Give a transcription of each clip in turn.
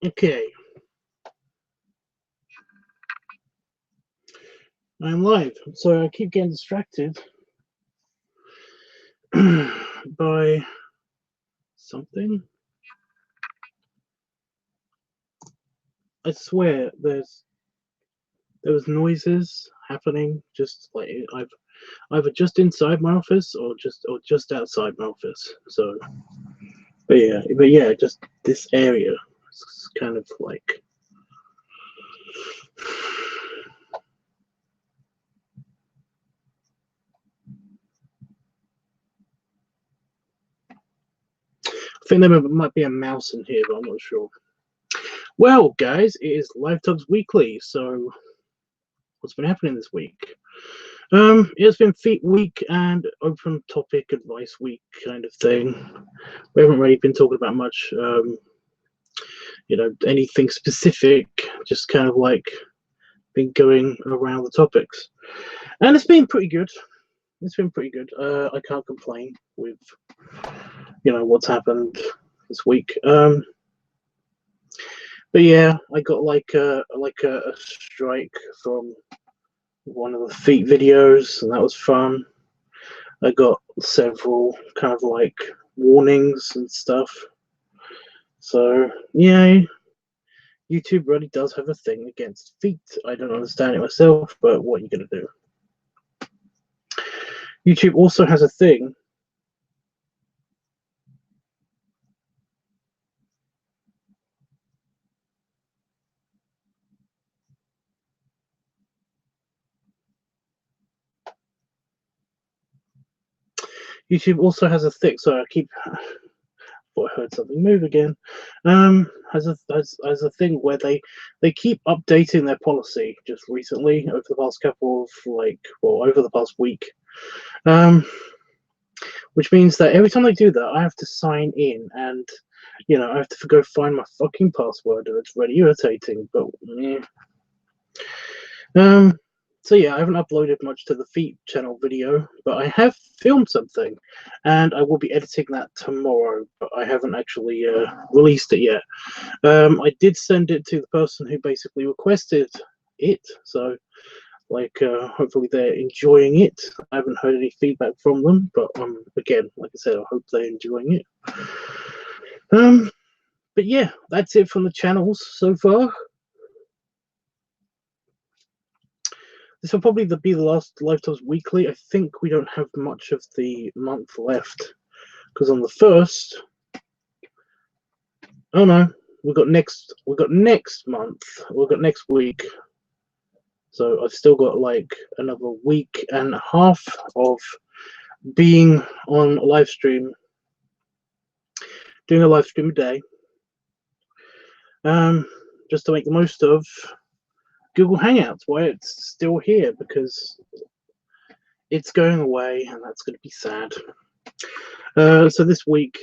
Okay, I'm live. So I keep getting distracted by something. I swear, there was noises happening, just like I've either just inside my office or just outside my office. So, but yeah, just this area is kind of like. I think there might be a mouse in here, but I'm not sure. Well, guys, it is LiveTUBBSweekly. So, what's been happening this week? It's been Feet Week and Open Topic Advice Week kind of thing. We haven't really been talking about much, anything specific. Just kind of like been going around the topics, and it's been pretty good. It's been pretty good. I can't complain with what's happened this week. But yeah, I got like a strike from one of the feet videos, and that was fun. I got several kind of like warnings and stuff. So yeah, YouTube really does have a thing against feet. I don't understand it myself, but what are you gonna do? YouTube also has a thing. YouTube also has a thing. So I keep. I heard something move again. Has a thing where they keep updating their policy. Just recently, over the past couple of over the past week, which means that every time they do that, I have to sign in, and I have to go find my fucking password, and it's really irritating. But yeah. So yeah, I haven't uploaded much to the Feet channel video, but I have filmed something, and I will be editing that tomorrow. But I haven't actually released it yet. I did send it to the person who basically requested it, so hopefully they're enjoying it. I haven't heard any feedback from them, but again, like I said, I hope they're enjoying it. But yeah, that's it from the channels so far. This will probably be the last LiveTUBBSweekly. I think we don't have much of the month left, because on the 1st, oh no, we've got next month, we've got next week. So I've still got like another week and a half of being on a live stream, doing a live stream a day, just to make the most of Google Hangouts while it's still here, because it's going away, and that's going to be sad. So this week,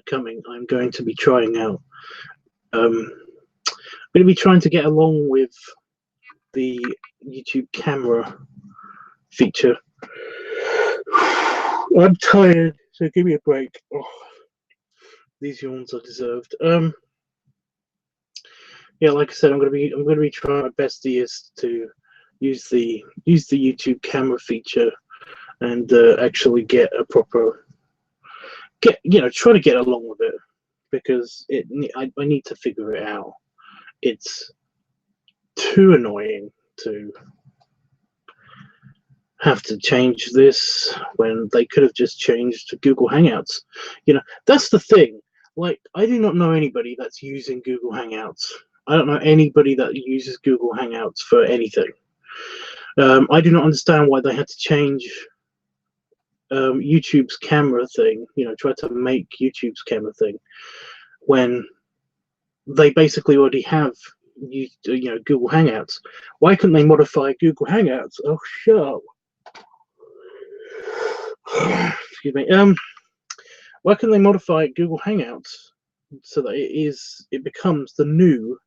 coming, I'm going to be trying out. I'm going to be trying to get along with the YouTube camera feature. I'm tired, so give me a break. Oh, these yawns are deserved. Yeah, like I said, I'm going to be trying my bestiest to use the YouTube camera feature and actually get a proper try to get along with it, because I need to figure it out. It's too annoying to have to change this when they could have just changed to Google Hangouts. That's the thing. Like, I do not know anybody that's using Google Hangouts. I don't know anybody that uses Google Hangouts for anything. I do not understand why they had to change YouTube's camera thing, try to make YouTube's camera thing, when they basically already have Google Hangouts. Why couldn't they modify Google Hangouts? Oh, shut up. Excuse me. Why couldn't they modify Google Hangouts so that it becomes the new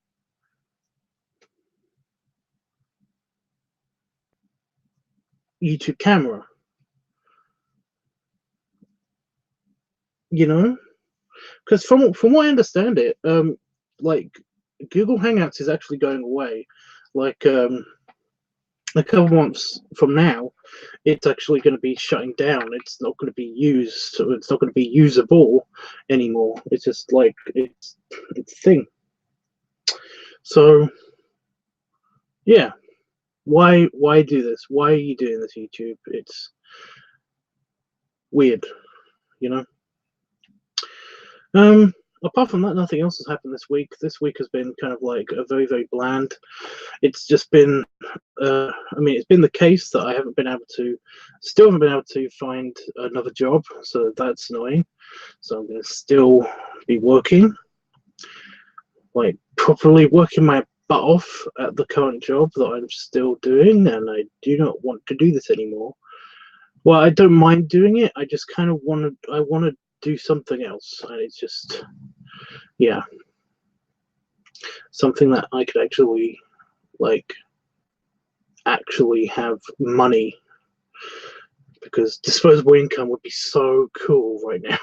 YouTube camera? Because from what I understand it, like Google Hangouts is actually going away. Like a couple months from now, it's actually going to be shutting down. It's not going to be used. So it's not going to be usable anymore. It's just like it's a thing. So yeah, why do this? Why are you doing this, YouTube? It's weird, you know. Apart from that, nothing else has happened this week. This week has been kind of like a very, very bland. It's just been, I mean, it's been the case that I still haven't been able to find another job, so that's annoying. So I'm going to still be working, like properly working my butt off at the current job that I'm still doing, and I do not want to do this anymore. Well, I don't mind doing it. I just kind of I want to do something else, and it's just, yeah, something that I could actually actually have money, because disposable income would be so cool right now.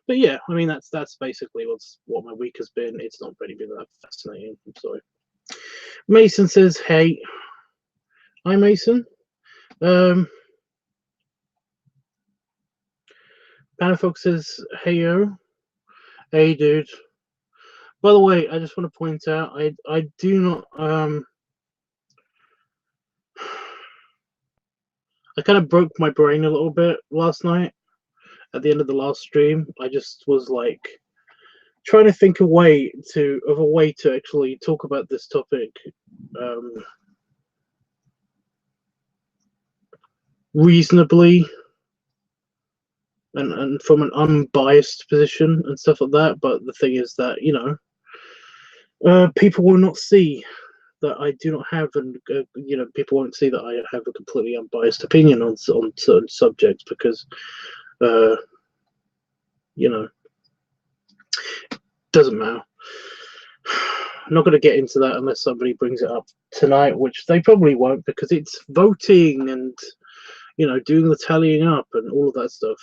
But yeah, I mean that's basically what my week has been. It's not really been that fascinating. I'm sorry. Mason says, "Hey, hi Mason." Panafox says, "Hey yo, hey dude." By the way, I just want to point out, I do not I kind of broke my brain a little bit last night at the end of the last stream. I just was like trying to think of a way to actually talk about this topic reasonably and from an unbiased position and stuff like that. But the thing is that, you know, people will not see that I do not have, and you know, people won't see that I have a completely unbiased opinion on certain subjects, because you know, doesn't matter. I'm not going to get into that unless somebody brings it up tonight, which they probably won't, because it's voting and, you know, doing the tallying up and all of that stuff.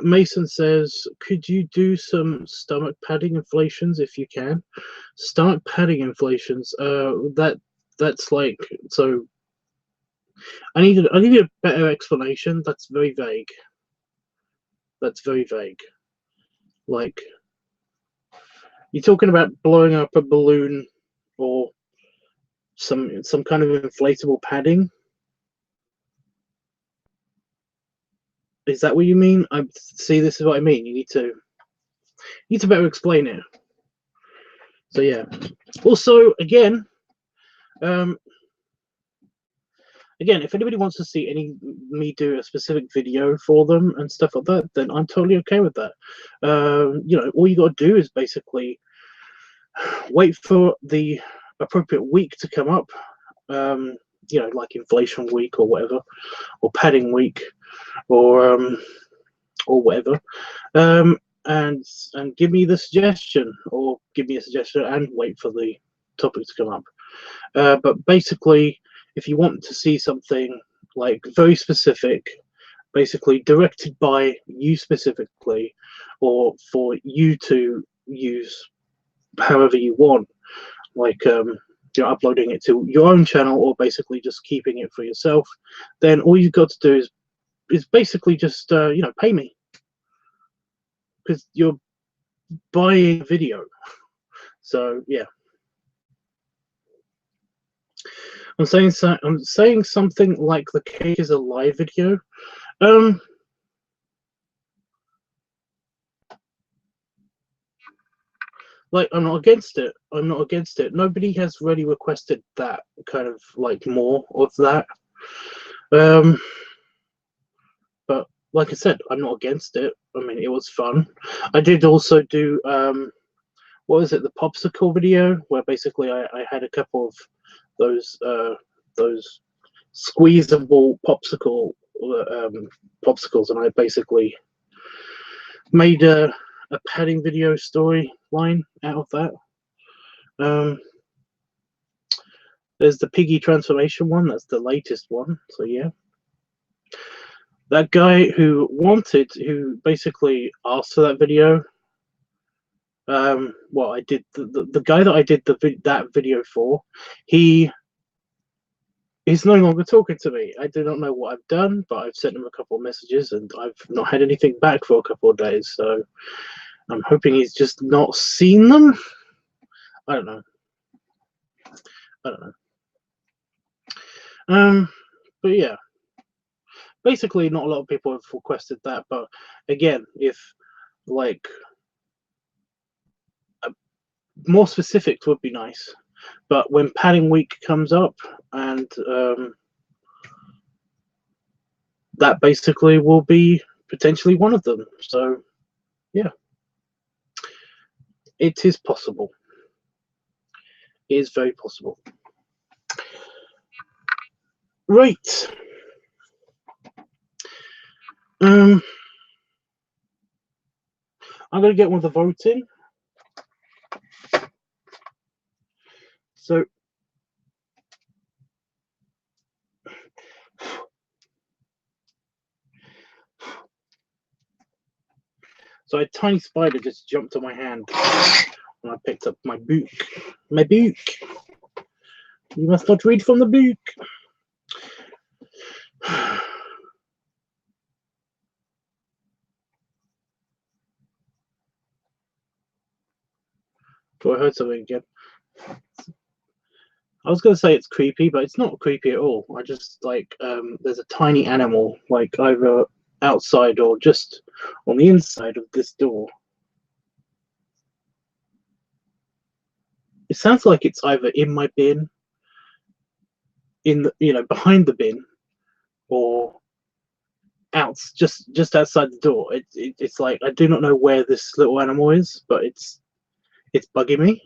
Mason says, could you do some stomach padding inflations if you can? Stomach padding inflations. That's like, so I need a better explanation. That's very vague. That's very vague. Like, you're talking about blowing up a balloon or some kind of inflatable padding? Is that what you mean? I see. This is what I mean. You need to better explain it. So yeah. Also, again, if anybody wants to see me do a specific video for them and stuff like that, then I'm totally okay with that. You know, all you got to do is basically wait for the appropriate week to come up. You know, like inflation week or whatever, or padding week, or whatever. And give me the suggestion, or give me a suggestion and wait for the topic to come up. But basically, if you want to see something like very specific, basically directed by you specifically, or for you to use however you want, like you know, uploading it to your own channel, or basically just keeping it for yourself, then all you've got to do is basically just you know, pay me, because you're buying video. So yeah, I'm saying something like the cake is a live video. Like, I'm not against it. I'm not against it. Nobody has really requested that kind of like more of that. But like I said, I'm not against it. I mean, it was fun. I did also do what was it, the popsicle video, where basically I had a couple of those squeezable popsicles, and I basically made a padding video storyline out of that. There's the piggy transformation one. That's the latest one. So yeah. That guy who basically asked for that video. Well, I did the guy that I did that video for. He's no longer talking to me. I do not know what I've done, but I've sent him a couple of messages and I've not had anything back for a couple of days. So I'm hoping he's just not seen them. I don't know. But yeah, basically, not a lot of people have requested that. But again, if like more specifics would be nice. But when padding week comes up, and that basically will be potentially one of them. So yeah, it is possible. It is very possible. Right. I'm going to get one of the voting. So a tiny spider just jumped on my hand when I picked up my book. My book. You must not read from the book. Oh, I heard something again. I was going to say it's creepy, but it's not creepy at all. I just like there's a tiny animal like either outside or just on the inside of this door. It sounds like it's either in my bin, in the behind the bin, or out just outside the door. It's like I do not know where this little animal is, but it's bugging me.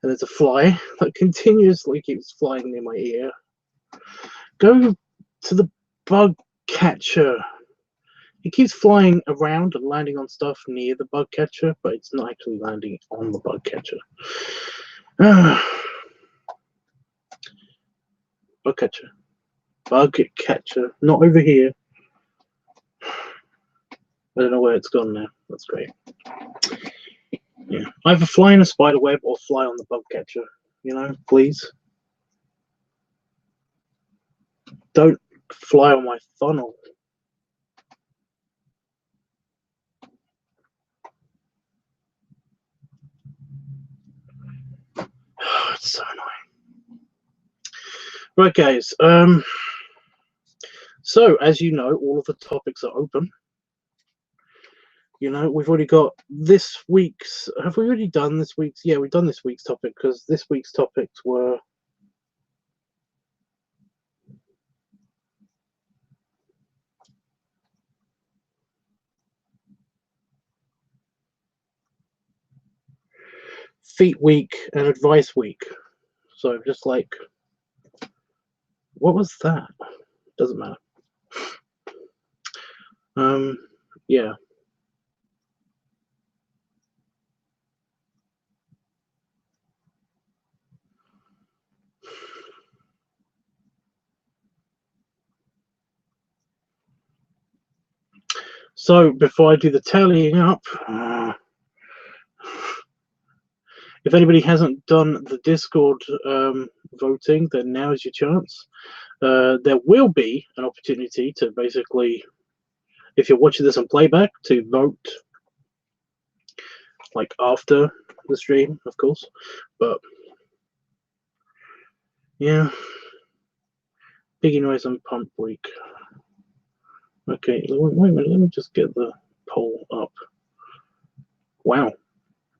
And there's a fly that continuously keeps flying near my ear. Go to the bug catcher. It keeps flying around and landing on stuff near the bug catcher, but it's not actually landing on the bug catcher. Bug catcher. Bug catcher. Not over here. I don't know where it's gone now. That's great. Yeah. Either fly in a spider web or fly on the bug catcher. Please. Don't fly on my funnel. It's so annoying. Right, guys. So as you know, all of the topics are open. We've already got this week's. Have we already done this week's? Yeah, we've done this week's topic because this week's topics were. Feet week and advice week. So just like, what was that? Doesn't matter. Yeah. So before I do the tallying up, if anybody hasn't done the Discord voting, then now is your chance. There will be an opportunity to basically, if you're watching this on playback, to vote like after the stream, of course. But yeah, Biggie Noise and Pump Week. Okay, wait a minute, let me just get the poll up. Wow.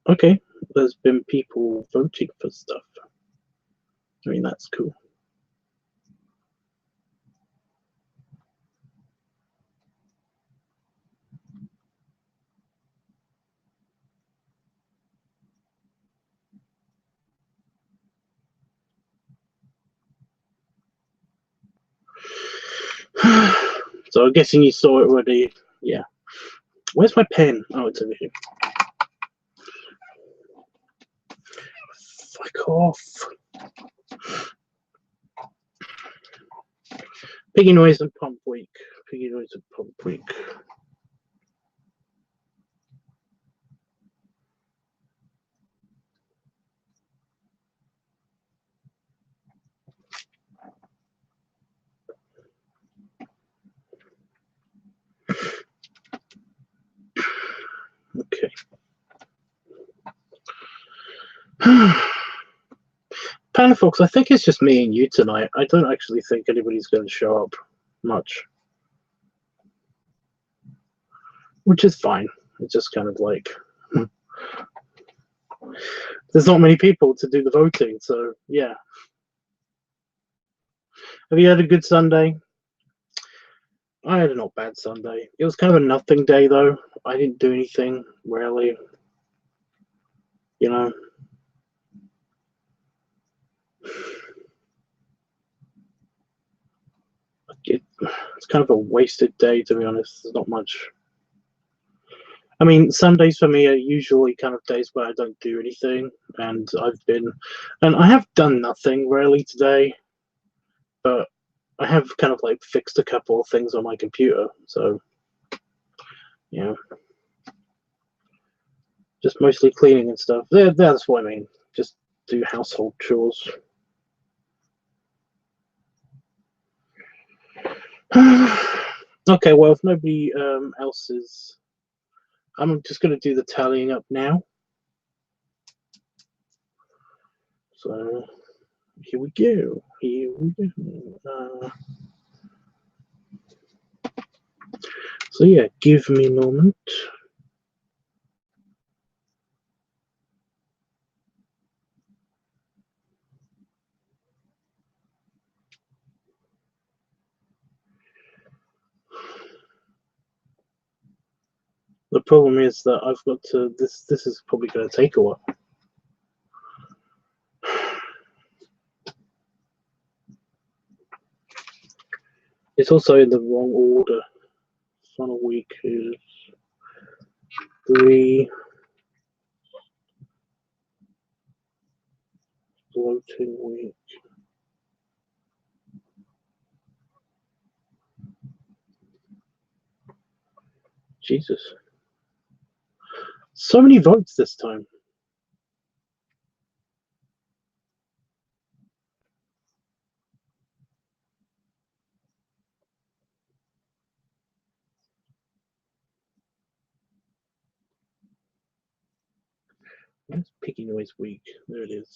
Okay, there's been people voting for stuff. I mean, that's cool. So I'm guessing you saw it already. Yeah. Where's my pen? Oh, it's over here. Fuck off. Piggy Noise and Pump Week. Piggy Noise a Pub Week. Okay. Panafox, I think it's just me and you tonight. I don't actually think anybody's going to show up much. Which is fine. It's just kind of like... there's not many people to do the voting, so yeah. Have you had a good Sunday? I had a not bad Sunday. It was kind of a nothing day, though. I didn't do anything, really. You know. It's kind of a wasted day, to be honest. There's not much. I mean, Sundays for me are usually kind of days where I don't do anything, and I have done nothing really today, but I have kind of like fixed a couple of things on my computer, so yeah, just mostly cleaning and stuff. That's what I mean. Just do household chores. Okay, well, if nobody else is, I'm just going to do the tallying up now. So here we go. Here we go. So yeah, give me a moment. The problem is that I've got to. This is probably going to take a while. It's also in the wrong order. Final week is 3. Floating week. Jesus. So many votes this time. Where's Piggy Noise Week? There it is.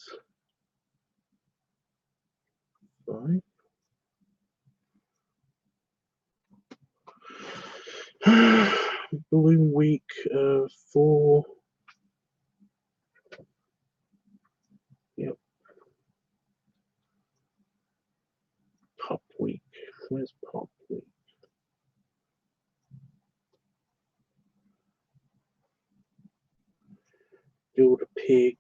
5. Balloon Week 4. Yep. Pop Week. Where's Pop Week? Build a Pig.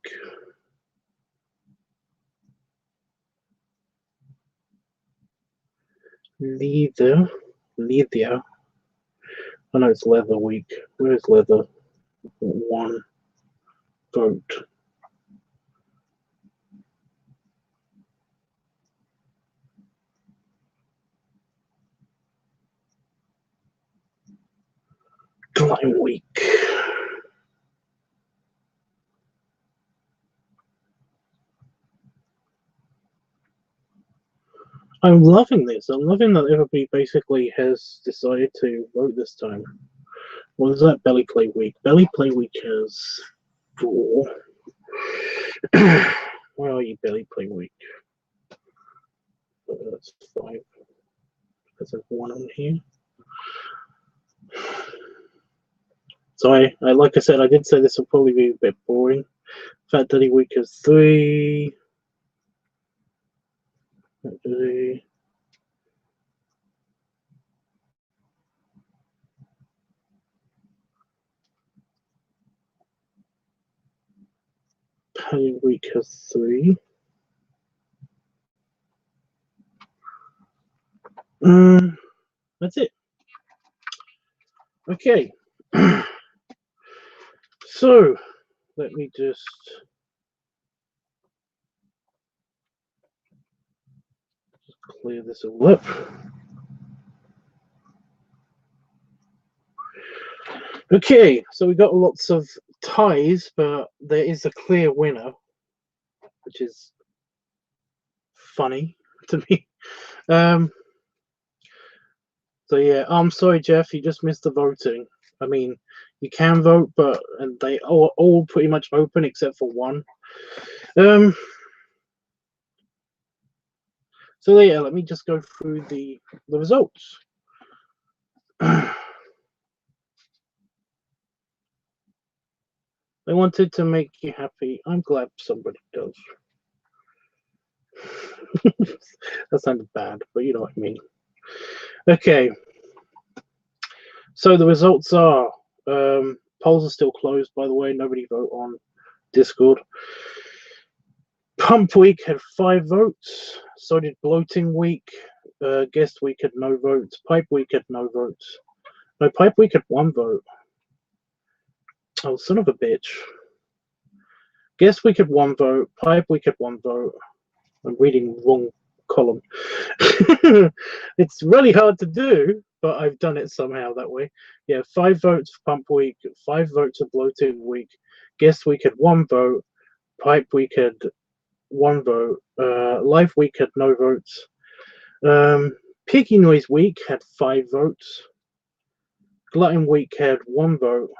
Leather. I know it's Leather Week. Where's Leather? 1 vote. Climb Week. I'm loving this. I'm loving that everybody basically has decided to vote this time. What is that? Belly Play Week. Belly Play Week has 4. Where are you, Belly Play Week? That's 5. There's 1 on here. So I like I said, I did say this will probably be a bit boring. Fat Daddy Week has 3. Paddy Week has 3. That's it. Okay. So let me just clear this all up. Okay, so we got lots of ties, but there is a clear winner, which is funny to me. So yeah, I'm sorry, Jeff, you just missed the voting. I mean, you can vote, but and they all pretty much open except for one. So yeah, let me just go through the results. They wanted to make you happy. I'm glad somebody does. That sounded bad, but you know what I mean. Okay. So the results are, polls are still closed, by the way. Nobody vote on Discord. Pump Week had 5 votes. So did Bloating Week. Guest Week had no votes. Pipe Week had no votes. No, Pipe Week had 1 vote. Oh, son of a bitch. Guest Week had 1 vote. Pipe Week had 1 vote. I'm reading the wrong column. It's really hard to do, but I've done it somehow that way. Yeah, 5 votes for Pump Week, 5 votes for Bloating Week. Guest Week had 1 vote. Pipe Week had 1 vote. Live Week had no votes. Piggy Noise Week had 5 votes. Glutton Week had 1 vote.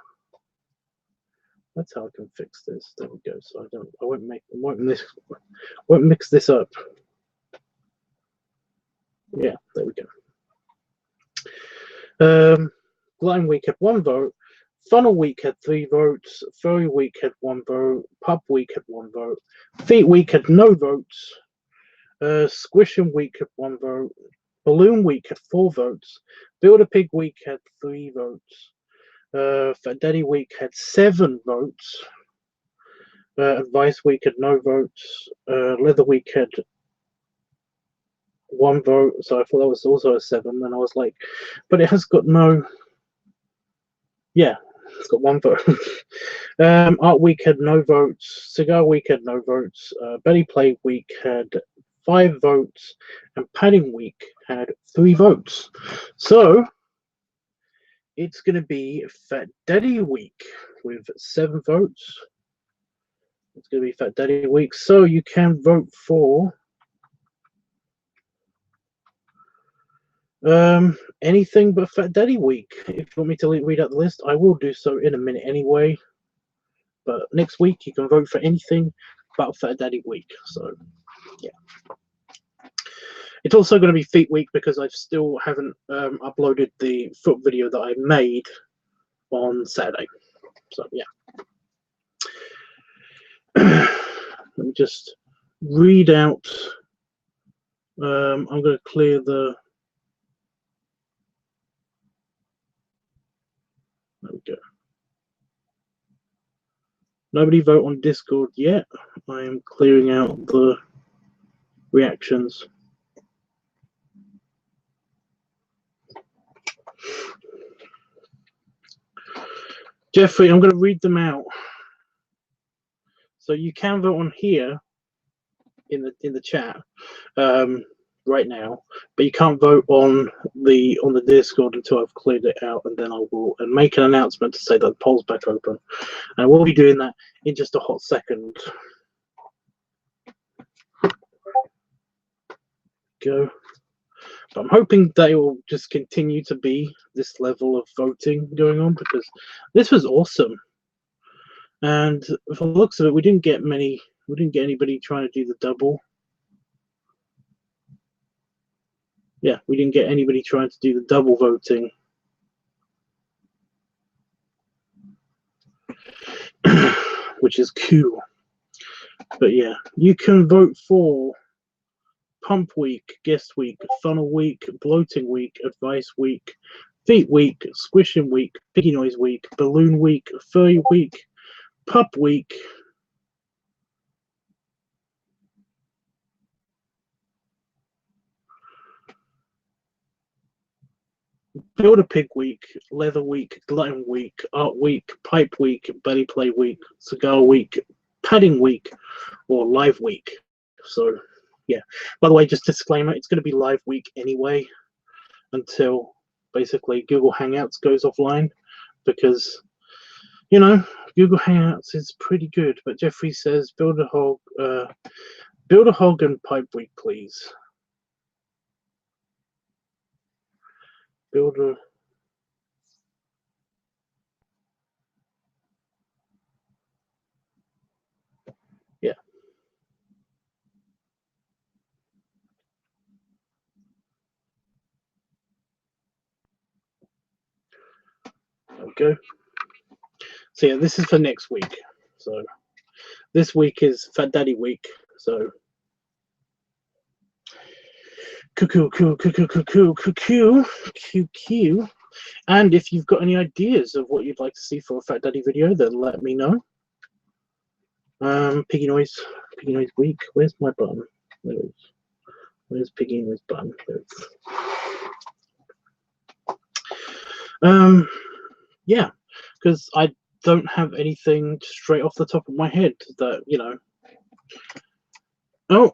That's how I can fix this. There we go. So I won't mix this up. Yeah, there we go. Glutton Week had 1 vote. Funnel Week had 3 votes. Furry Week had 1 vote. Pub Week had 1 vote. Feet Week had no votes. Squishing Week had 1 vote. Balloon Week had 4 votes. Build a Pig Week had 3 votes. Fat Daddy Week had 7 votes. Advice Week had no votes. Leather Week had 1 vote, so I thought that was also a 7. And I was like, but it has got no. Yeah, it's got 1 vote. Art Week had no votes. Cigar Week had no votes. Belly Play Week had 5 votes, and Padding Week had 3 votes. So it's going to be Fat Daddy Week with 7 votes. It's going to be Fat Daddy Week. So you can vote for anything but Fat Daddy Week. If you want me to read out the list, I will do so in a minute anyway. But next week you can vote for anything but Fat Daddy Week. So yeah. It's also going to be Feet Week because I still haven't uploaded the foot video that I made on Saturday. So yeah. Let me just read out. I'm going to clear the. There we go. Nobody vote on Discord yet. I am clearing out the reactions. Jeffrey, I'm going to read them out. So you can vote on here in the chat right now, but you can't vote on the Discord until I've cleared it out, and then I will make an announcement to say that the poll's back open. And I will be doing that in just a hot second. Go. But I'm hoping they will just continue to be this level of voting going on, because this was awesome. And from the looks of it, we didn't get anybody trying to do the double. Yeah, we didn't get anybody trying to do the double voting. Which is cool. But yeah, you can vote for Pump Week, Guest Week, Funnel Week, Bloating Week, Advice Week, Feet Week, Squishing Week, Piggy Noise Week, Balloon Week, Furry Week, Pup Week, Build a Pig Week, Leather Week, Glutton Week, Art Week, Pipe Week, Belly Play Week, Cigar Week, Padding Week, or Live Week. So yeah, by the way, just disclaimer, it's going to be Live Week anyway until basically Google Hangouts goes offline. because, you know, Google Hangouts is pretty good. But Jeffrey says, build a hog and pipe week, please. Build a... Yeah. There we go. So yeah, this is for next week. So this week is Fat Daddy week. So cuckoo. And if you've got any ideas of what you'd like to see for a Fat Daddy video, then let me know. Piggy noise week. Where's my button? There it is. Where's Piggy noise button? There it is. Yeah, because I don't have anything straight off the top of my head that, you know. Oh,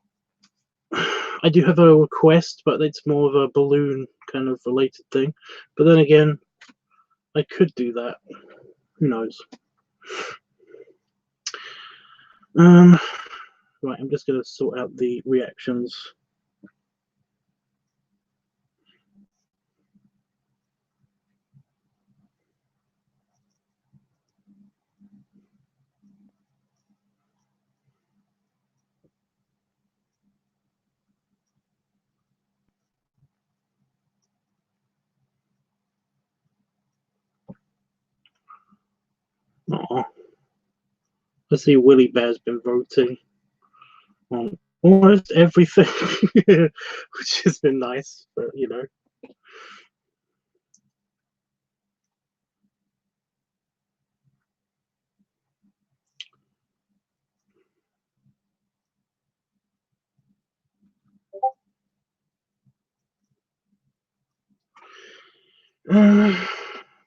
I do have a request, but it's more of a balloon kind of related thing. But then again, I could do that. Who knows? Right, I'm just going to sort out the reactions. Aww. I see Willy Bear's been voting on almost everything, which has been nice, but you know.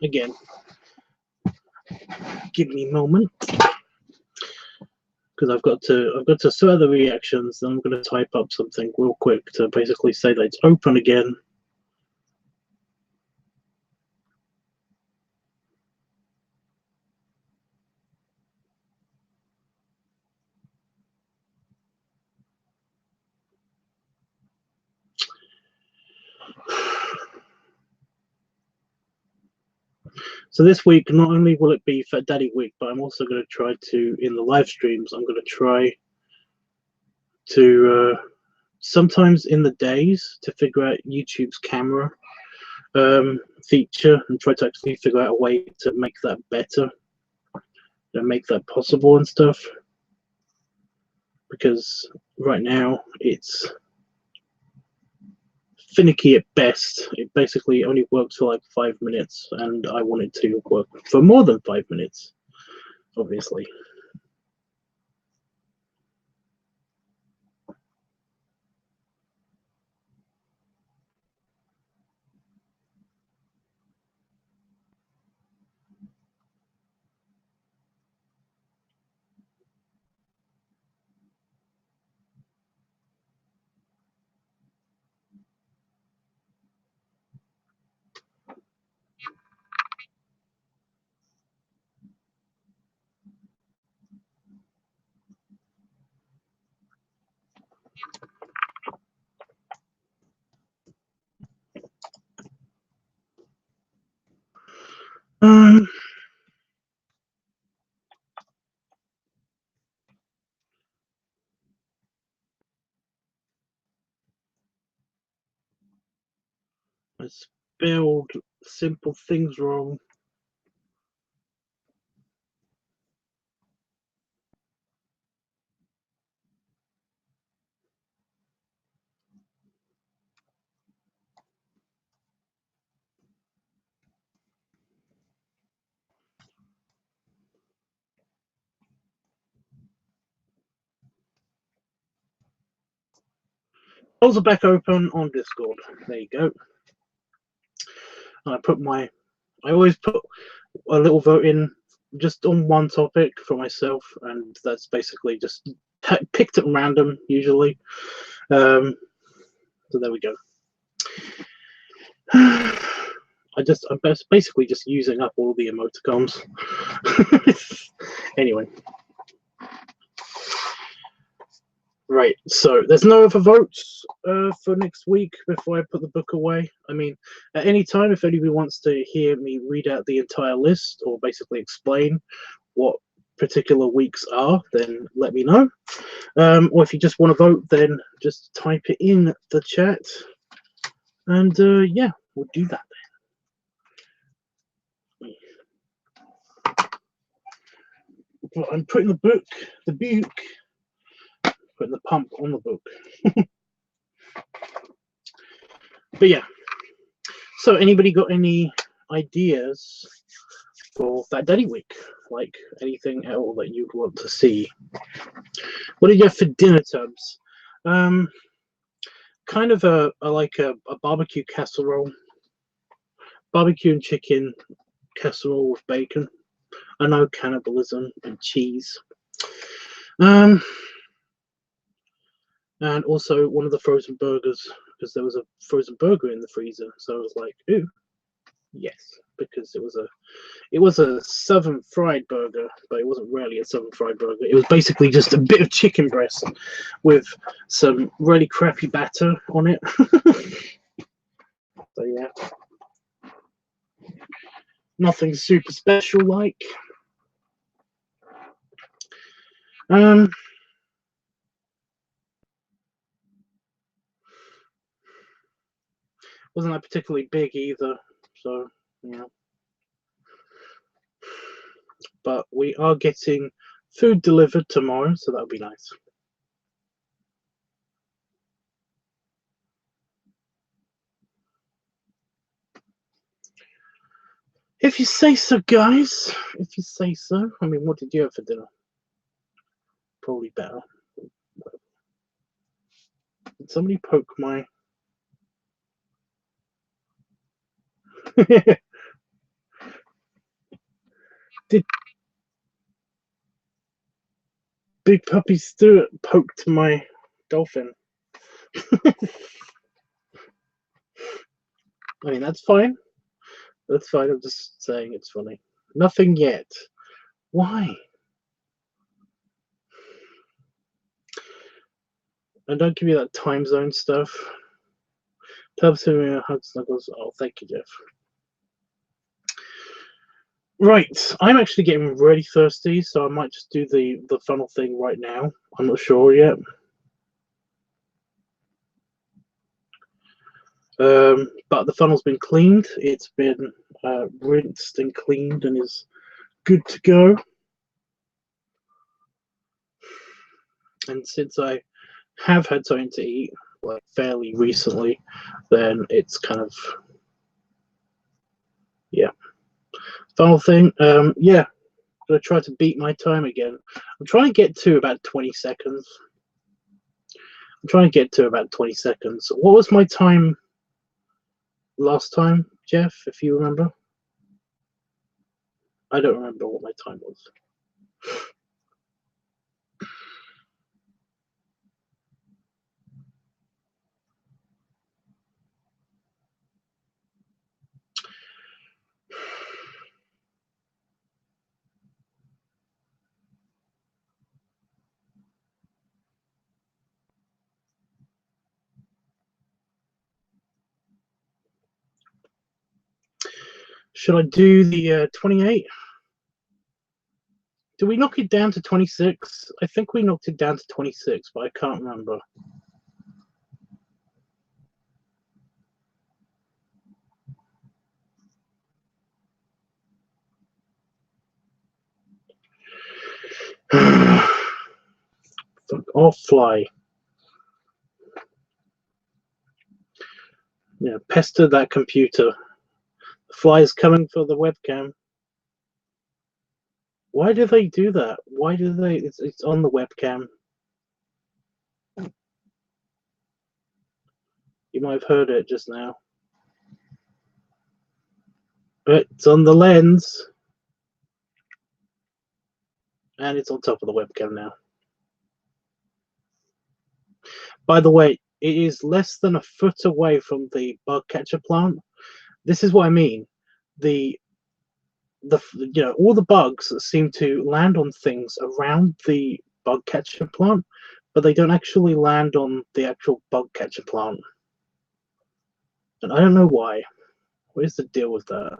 Again, give me a moment, because I've got to sort out the reactions. Then I'm going to type up something real quick to basically say that it's open again. So this week, not only will it be Fat Daddy week, but I'm also going to try to, in the live streams, I'm going to try to sometimes in the days to figure out YouTube's camera feature and try to actually figure out a way to make that better and make that possible and stuff. Because right now it's finicky at best. It basically only works for like 5 minutes, and I want it to work for more than 5 minutes, obviously. I spelled simple things wrong. Polls are back open on Discord. There you go. I always put a little vote in just on one topic for myself, and that's basically just picked at random usually. So there we go. I'm basically just using up all the emoticons. Anyway. Right, so there's no other votes for next week before I put the book away. I mean, at any time, if anybody wants to hear me read out the entire list or basically explain what particular weeks are, then let me know. Or if you just want to vote, then just type it in the chat. And yeah, we'll do that then. But I'm putting the book, putting the pump on the book. But yeah, so anybody got any ideas for that Daddy Week? Like anything at all that you'd want to see? What did you have for dinner, Tubbs? Kind of a barbecue casserole, barbecue and chicken casserole with bacon. I know, cannibalism and cheese. And also one of the frozen burgers, because there was a frozen burger in the freezer. So I was like, ooh, yes, because it was a southern fried burger, but it wasn't really a southern fried burger. It was basically just a bit of chicken breast with some really crappy batter on it. So yeah, nothing super special like. Wasn't that particularly big either, so yeah. But we are getting food delivered tomorrow, so that'll be nice. If you say so, guys. If you say so. I mean, what did you have for dinner? Probably better. Did somebody poke my... Did Big Puppy Stewart poked my dolphin? I mean, that's fine. That's fine. I'm just saying it's funny. Nothing yet. Why? And don't give me that time zone stuff. Tubbs, hug, snuggles. Oh, thank you, Jeff. Right, I'm actually getting really thirsty, so I might just do the funnel thing right now. I'm not sure yet. But the funnel's been cleaned. It's been rinsed and cleaned and is good to go. And since I have had something to eat, like fairly recently, then it's kind of, yeah. Funnel thing, yeah. I'm gonna try to beat my time again. I'm trying to get to about 20 seconds. What was my time last time, Jeff, if you remember? I don't remember what my time was. Should I do the 28? Did we knock it down to 26? I think we knocked it down to 26, but I can't remember. Fuck off, fly. Yeah, pester that computer. The fly is coming for the webcam. Why do they do that? Why do they? It's on the webcam. You might have heard it just now. It's on the lens. And it's on top of the webcam now. By the way, it is less than a foot away from the bug catcher plant. this is what I mean. The all the bugs seem to land on things around the bug catcher plant, but they don't actually land on the actual bug catcher plant. And I don't know why. What is the deal with that?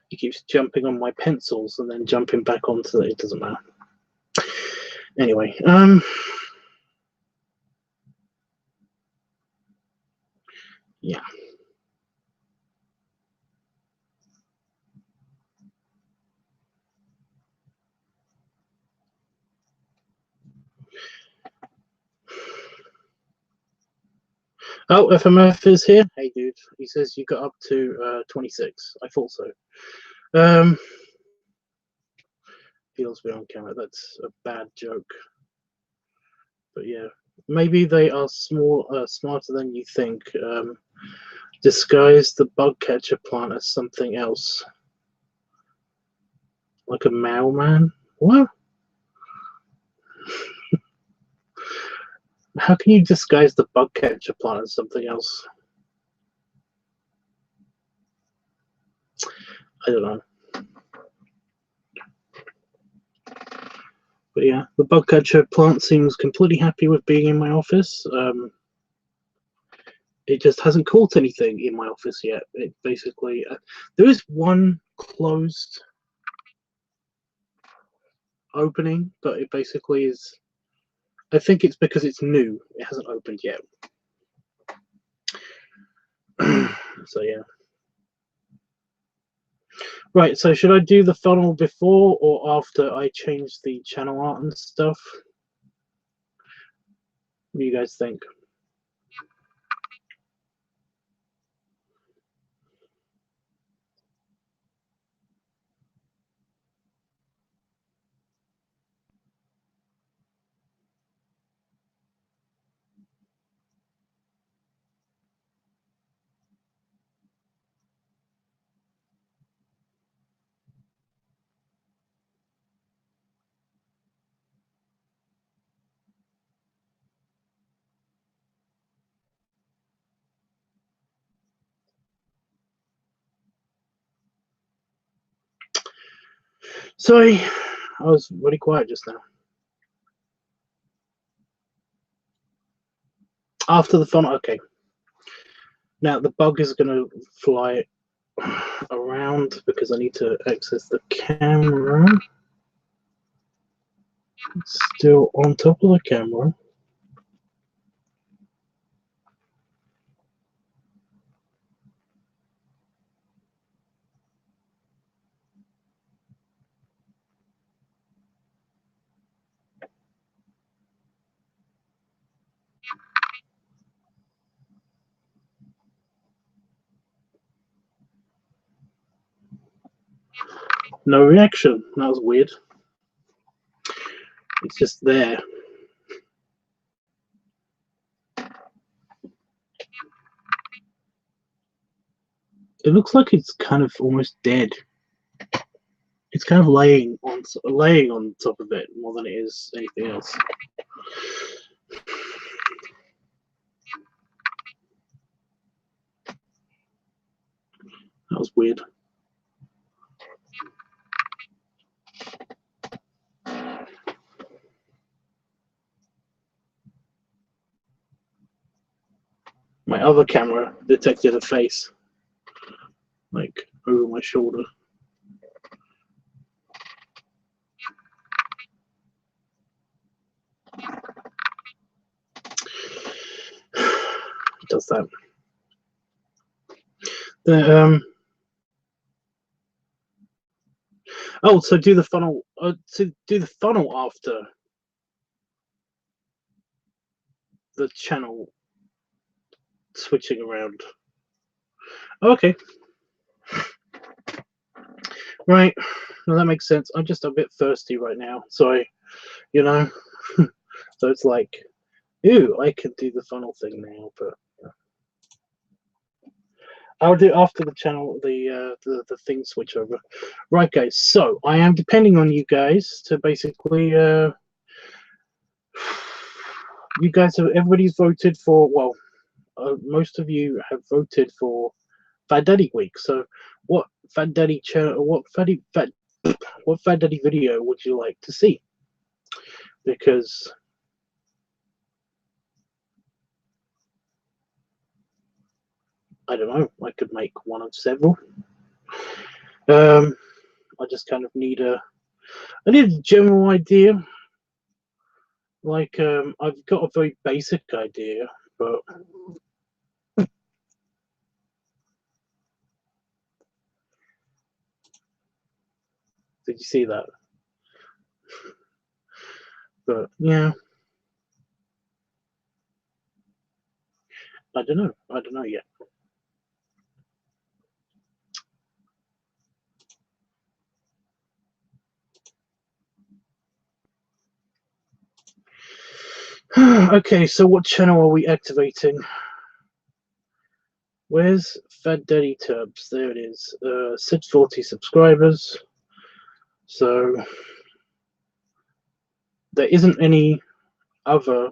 He keeps jumping on my pencils and then jumping back onto it. It doesn't matter. Anyway, yeah. Oh, FMF is here. Hey, dude. He says you got up to 26. I thought so. Feels me on camera. That's a bad joke. But yeah, maybe they are smarter than you think. Disguise the bug catcher plant as something else, like a mailman. What? How can you disguise the bug catcher plant as something else? I don't know. But yeah, the bug catcher plant seems completely happy with being in my office. It just hasn't caught anything in my office yet. It basically, there is one closed opening, but it basically is. I think it's because it's new. It hasn't opened yet. So yeah. Right, so should I do the funnel before or after I change the channel art and stuff? What do you guys think? Sorry, I was really quiet just now. After the funnel, okay. Now the bug is going to fly around because I need to access the camera. It's still on top of the camera. No reaction. That was weird. It's just there. It looks like it's kind of almost dead. It's kind of laying on top of it more than it is anything else. That was weird. My other camera detected a face, like over my shoulder. It does that. Oh, so do the funnel. To do the funnel after the channel switching around. Okay. Right. Well, that makes sense. I'm just a bit thirsty right now. So so it's like, Ooh, I can do the funnel thing now, but I'll do it after the channel, the thing switch over. Right, guys. So I am depending on you guys to basically. You guys have everybody's voted for. Well, most of you have voted for Fat Daddy Week. So, what Fat Daddy channel? What Fat Daddy video would you like to see? Because I don't know. I could make one of several. I just kind of need a general idea. Like, I've got a very basic idea, but did you see that? But yeah, I don't know. I don't know yet. Okay, so what channel are we activating? Where's Fat Daddy Tubbs? There it is. Said 40 subscribers. So there isn't any other.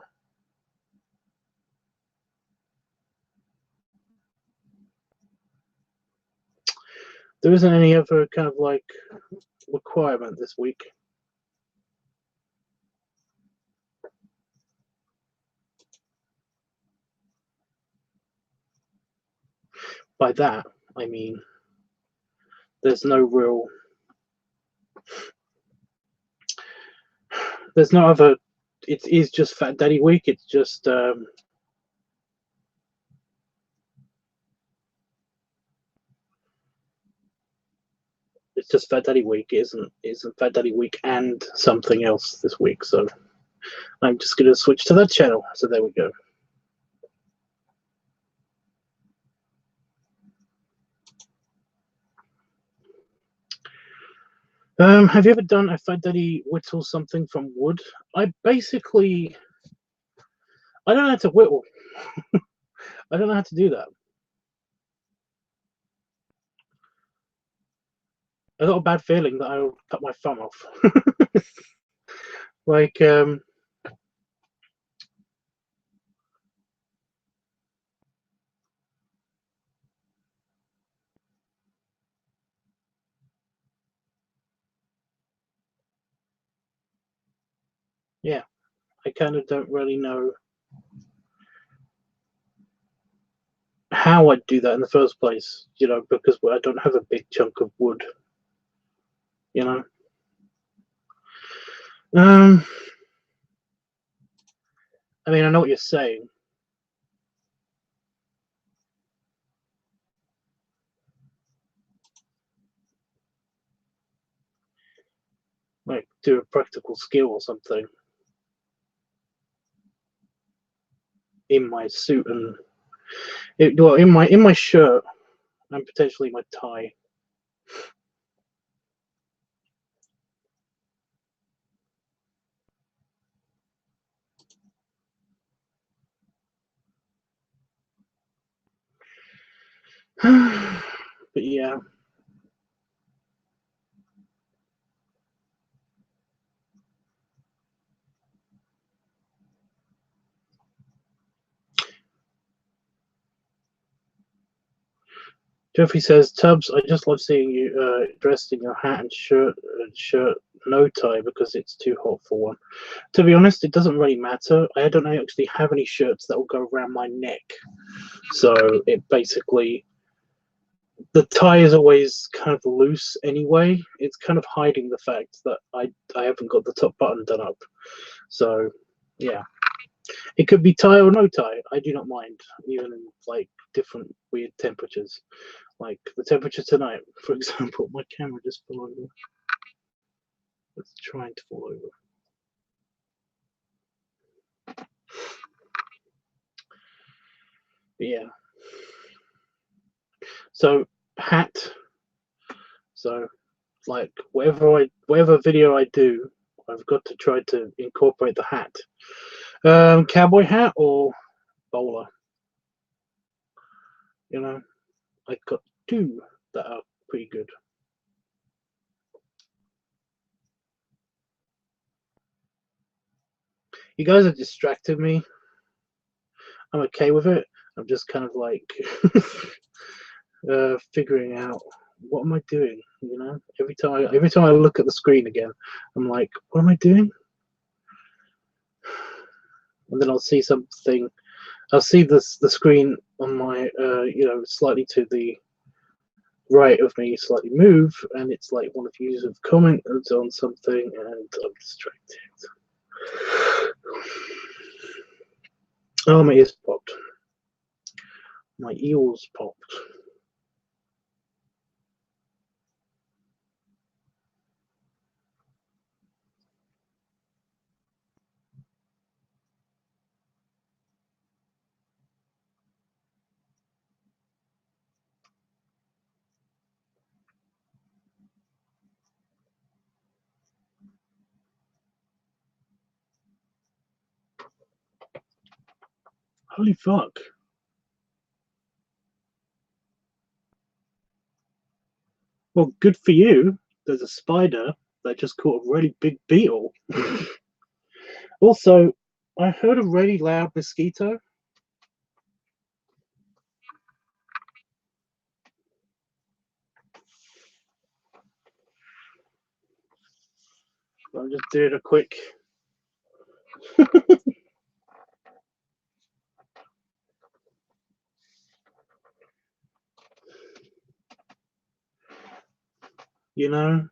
There isn't any other kind of like requirement this week. By that, I mean there's no real. There's no other. It is just Fat Daddy Week. It's just. It's just Fat Daddy Week. It isn't Fat Daddy Week and something else this week. So I'm just going to switch to that channel. So there we go. Have you ever done a Fat Daddy whittle something from wood? I don't know how to whittle. I don't know how to do that. I got a bad feeling that I'll cut my thumb off. Like, yeah, I kind of don't really know how I'd do that in the first place, you know, because I don't have a big chunk of wood, you know. I mean, I know what you're saying. Like, do a practical skill or something in my suit and well, in my shirt and potentially my tie. But yeah. Jeffrey says, Tubbs, I just love seeing you dressed in your hat and shirt, no tie, because it's too hot for one. To be honest, it doesn't really matter. I don't actually have any shirts that will go around my neck. So it basically, the tie is always kind of loose anyway. It's kind of hiding the fact that I haven't got the top button done up. So, yeah. It could be tie or no tie. I do not mind, even in like different weird temperatures. Like the temperature tonight, for example, my camera just fell over. It's trying to fall over. But yeah. So hat. So like whatever video I do, I've got to try to incorporate the hat. Cowboy hat or bowler? You know, I got two that are pretty good. You guys have distracted me. I'm okay with it. I'm just kind of like figuring out what am I doing. You know, every time I look at the screen again, I'm like, what am I doing? And then I'll see something. I'll see the screen on my slightly to the right of me, slightly move, and it's like one of you have commented on something, and I'm distracted. Oh, my ears popped. My ears popped. Holy fuck. Well, good for you. There's a spider that just caught a really big beetle. Also, I heard a really loud mosquito. I'm just doing a quick. You know,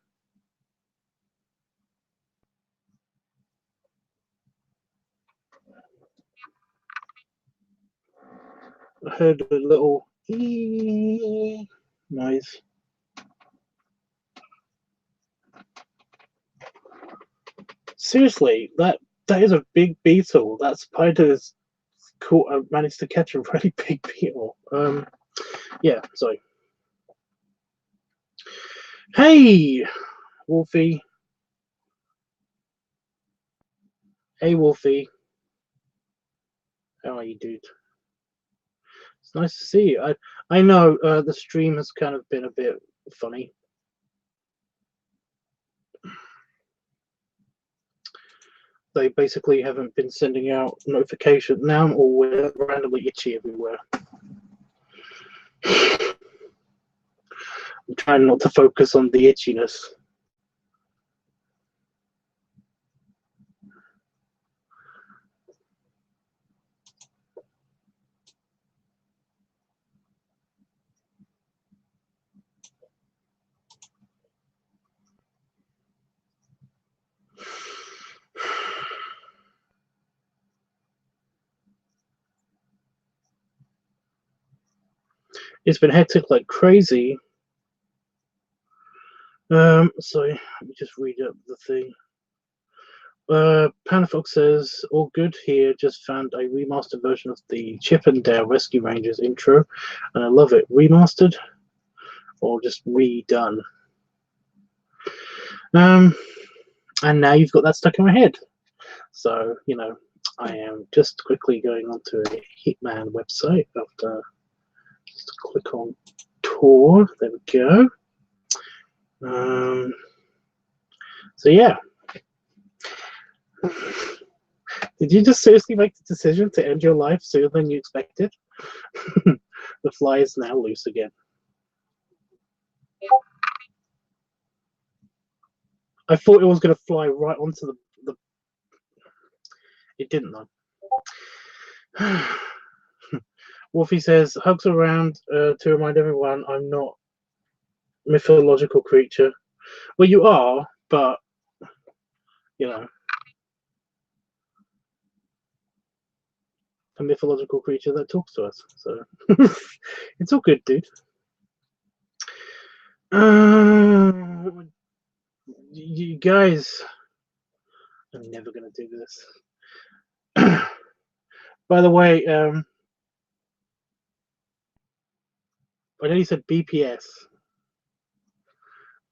I heard a little noise. Seriously, that is a big beetle. That spider's caught. Managed to catch a really big beetle. Yeah. Sorry. Hey, Wolfie. Hey, Wolfie. How are you, dude? It's nice to see you. I know the stream has kind of been a bit funny. They basically haven't been sending out notifications. Now I'm all randomly itchy everywhere. I'm trying not to focus on the itchiness. It's been hectic like crazy. Sorry, let me just read up the thing. Panafox says, all good here, just found a remastered version of the Chip and Dale Rescue Rangers intro, and I love it. Remastered or just redone? And now you've got that stuck in my head. So, you know, I am just quickly going onto a Hitman website after just click on tour. There we go. So yeah. Did you just seriously make the decision to end your life sooner than you expected? The fly is now loose again. I thought it was going to fly right onto the... It didn't though. Wolfie says, hugs around to remind everyone I'm not a mythological creature. Well, you are, but, you know, a mythological creature that talks to us. So it's all good, dude. You guys, I'm never gonna do this. By the way, I know you said BPS,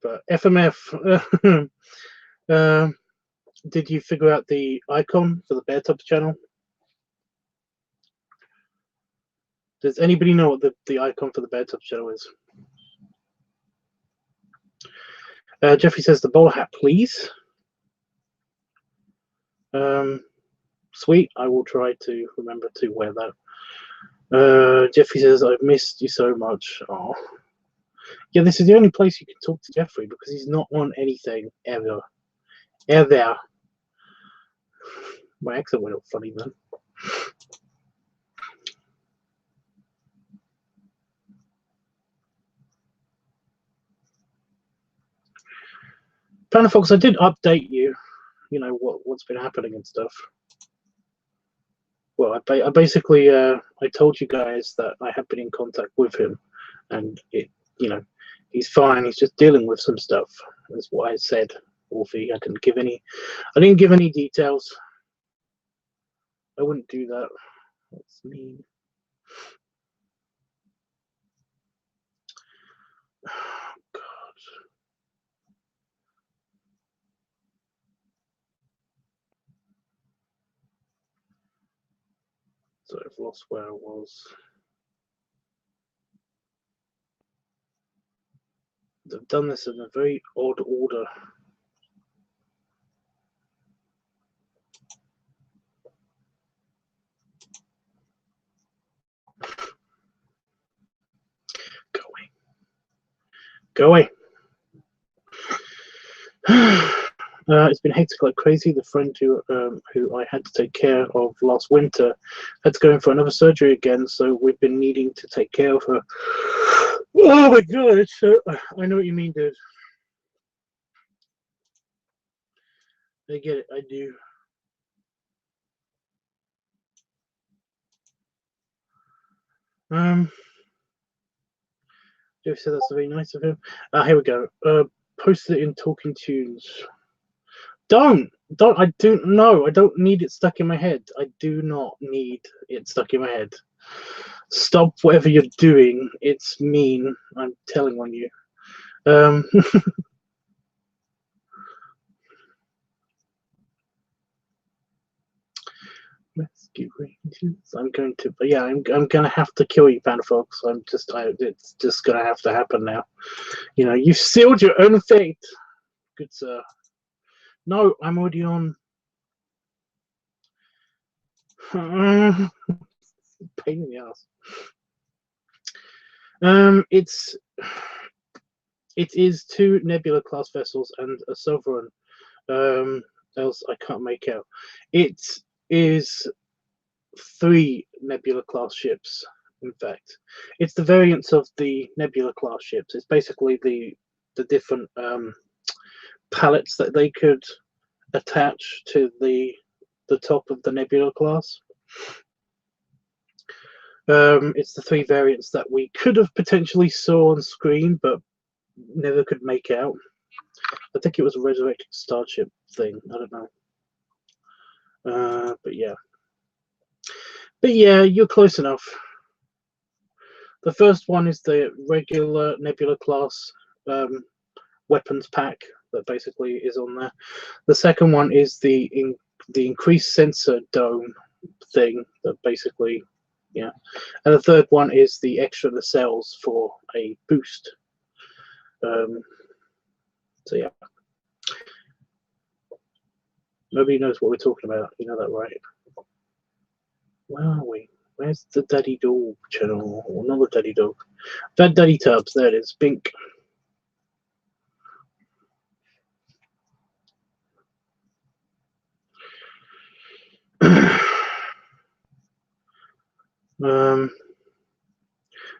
but FMF. did you figure out the icon for the LiveTUBBs channel? Does anybody know what the icon for the LiveTUBBs channel is? Jeffrey says the bowler hat, please. Sweet, I will try to remember to wear that. Jeffrey says, I've missed you so much. Oh. Yeah, this is the only place you can talk to Jeffrey because he's not on anything ever. Ever. My accent went all funny then. Panda Fox, I did update you, you know, what's been happening and stuff. Well, I basically, I told you guys that I have been in contact with him, and it, you know, he's fine. He's just dealing with some stuff. That's what I said. Wolfie, I didn't give any details. I wouldn't do that. That's mean. Oh, God. So I've lost where I was. I've done this in a very odd order. Go away. Go away. It's been hectic like crazy. The friend who I had to take care of last winter had to go in for another surgery again, so we've been needing to take care of her. Oh my God! I know what you mean, dude. I get it. I do. Jeff said that's very nice of him. Here we go. Posted it in Talking Tunes. Don't. I don't know. I don't need it stuck in my head. I do not need it stuck in my head. Stop whatever you're doing. It's mean. I'm telling on you. Rescue Rangers. I'm going to. Yeah, I'm gonna have to kill you, Panda Fox. It's just gonna have to happen now. You know, you've sealed your own fate. Good sir. No, I'm already on. Pain in the ass. It is 2 Nebula class vessels and a Sovereign. Else I can't make out. It is 3 Nebula class ships. In fact, it's the variants of the Nebula class ships. It's basically the different pallets that they could attach to the top of the Nebula class. It's the 3 variants that we could have potentially saw on screen, but never could make out. I think it was a resurrected starship thing. I don't know. But yeah. But yeah, you're close enough. The first one is the regular Nebula class weapons pack that basically is on there. The second one is the increased sensor dome thing that basically, yeah. And the third one is the extra nacelles for a boost. So yeah. Nobody knows what we're talking about. You know that, right? Where are we? Where's the Daddy Dog channel? Or not the Daddy Dog. That Daddy Tubbs. There it is. Bink.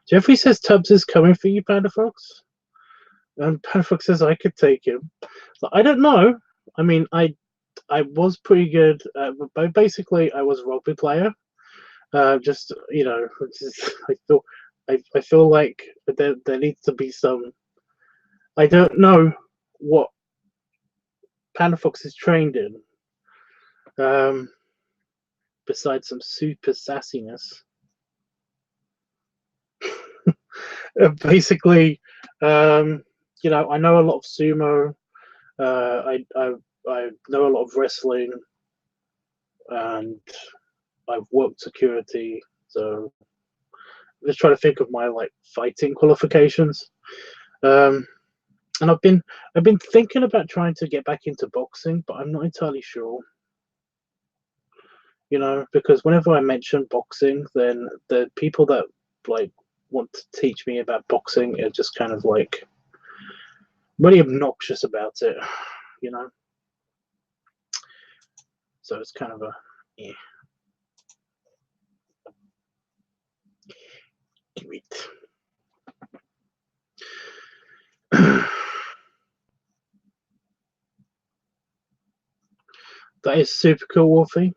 Jeffrey says Tubbs is coming for you, Panda Fox. And Panda Fox says I could take him. I don't know. I mean, I was pretty good. But basically, I was a rugby player. Just, you know, I feel like there needs to be some. I don't know what Panda Fox is trained in. Besides some super sassiness. Basically, you know, I know a lot of sumo. I know a lot of wrestling, and I've worked security, so I'm just trying to think of my like fighting qualifications. Um, and I've been thinking about trying to get back into boxing, but I'm not entirely sure. You know, because whenever I mention boxing, then the people that like want to teach me about boxing are just kind of like really obnoxious about it. You know, so it's kind of a yeah. Wait. That is super cool, Wolfie.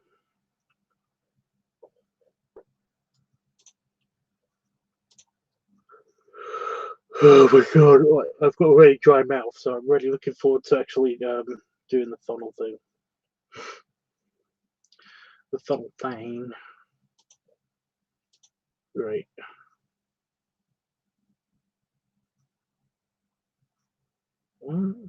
Oh my god, I've got a really dry mouth, so I'm really looking forward to actually doing the funnel thing. The funnel thing. Right. Mm.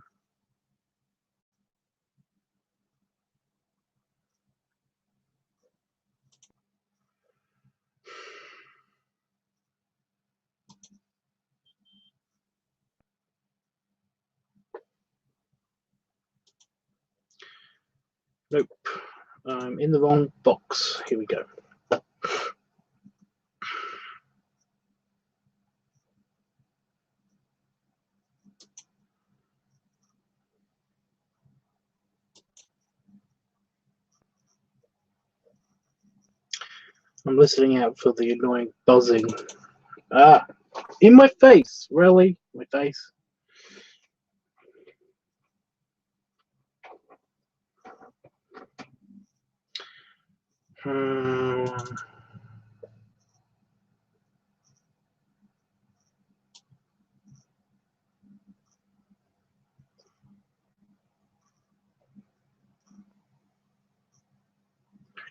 Nope. I'm in the wrong box. Here we go. I'm listening out for the annoying buzzing. Ah, in my face. Really? My face? Hmm.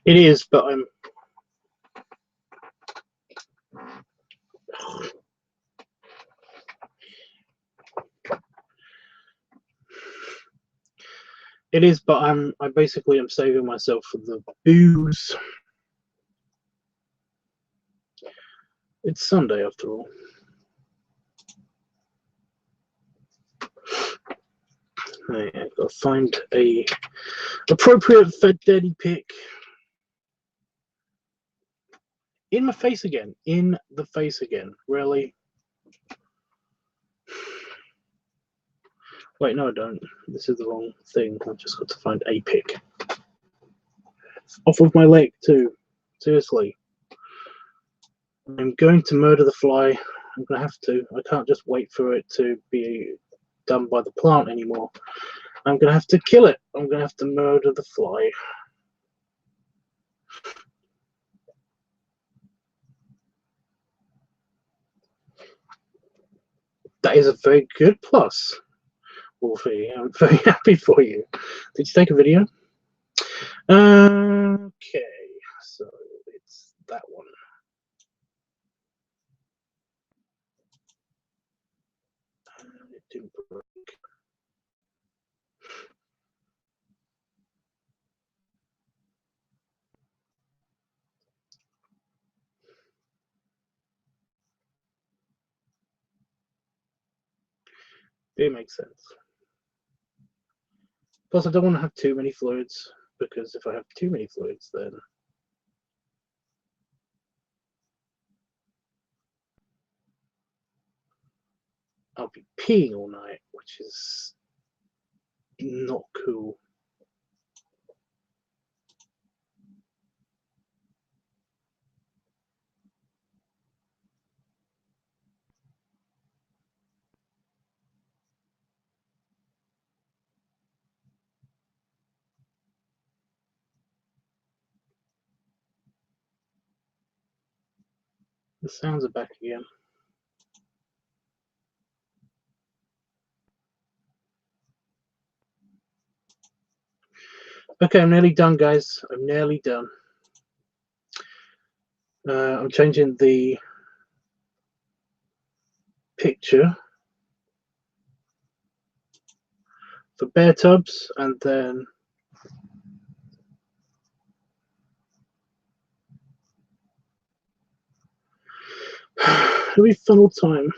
It is, but I'm. It is, but I'm. I basically am saving myself for the booze. It's Sunday after all. Right, I've got to find a appropriate Fed Daddy pick. In my face again. In the face again. Really? Wait, no, I don't. This is the wrong thing. I've just got to find a pick. Off of my leg, too. Seriously. I'm going to murder the fly. I'm going to have to. I can't just wait for it to be done by the plant anymore. I'm going to have to kill it. I'm going to have to murder the fly. That is a very good plus, Wolfie. I'm very happy for you. Did you take a video? Okay, so it's that one. It didn't break. It makes sense. Plus, I don't want to have too many fluids, because if I have too many fluids, then I'll be peeing all night, which is not cool. The sounds are back again. Okay, I'm nearly done, guys. I'm nearly done. I'm changing the picture for bear tubs, and then it'll be funnel time.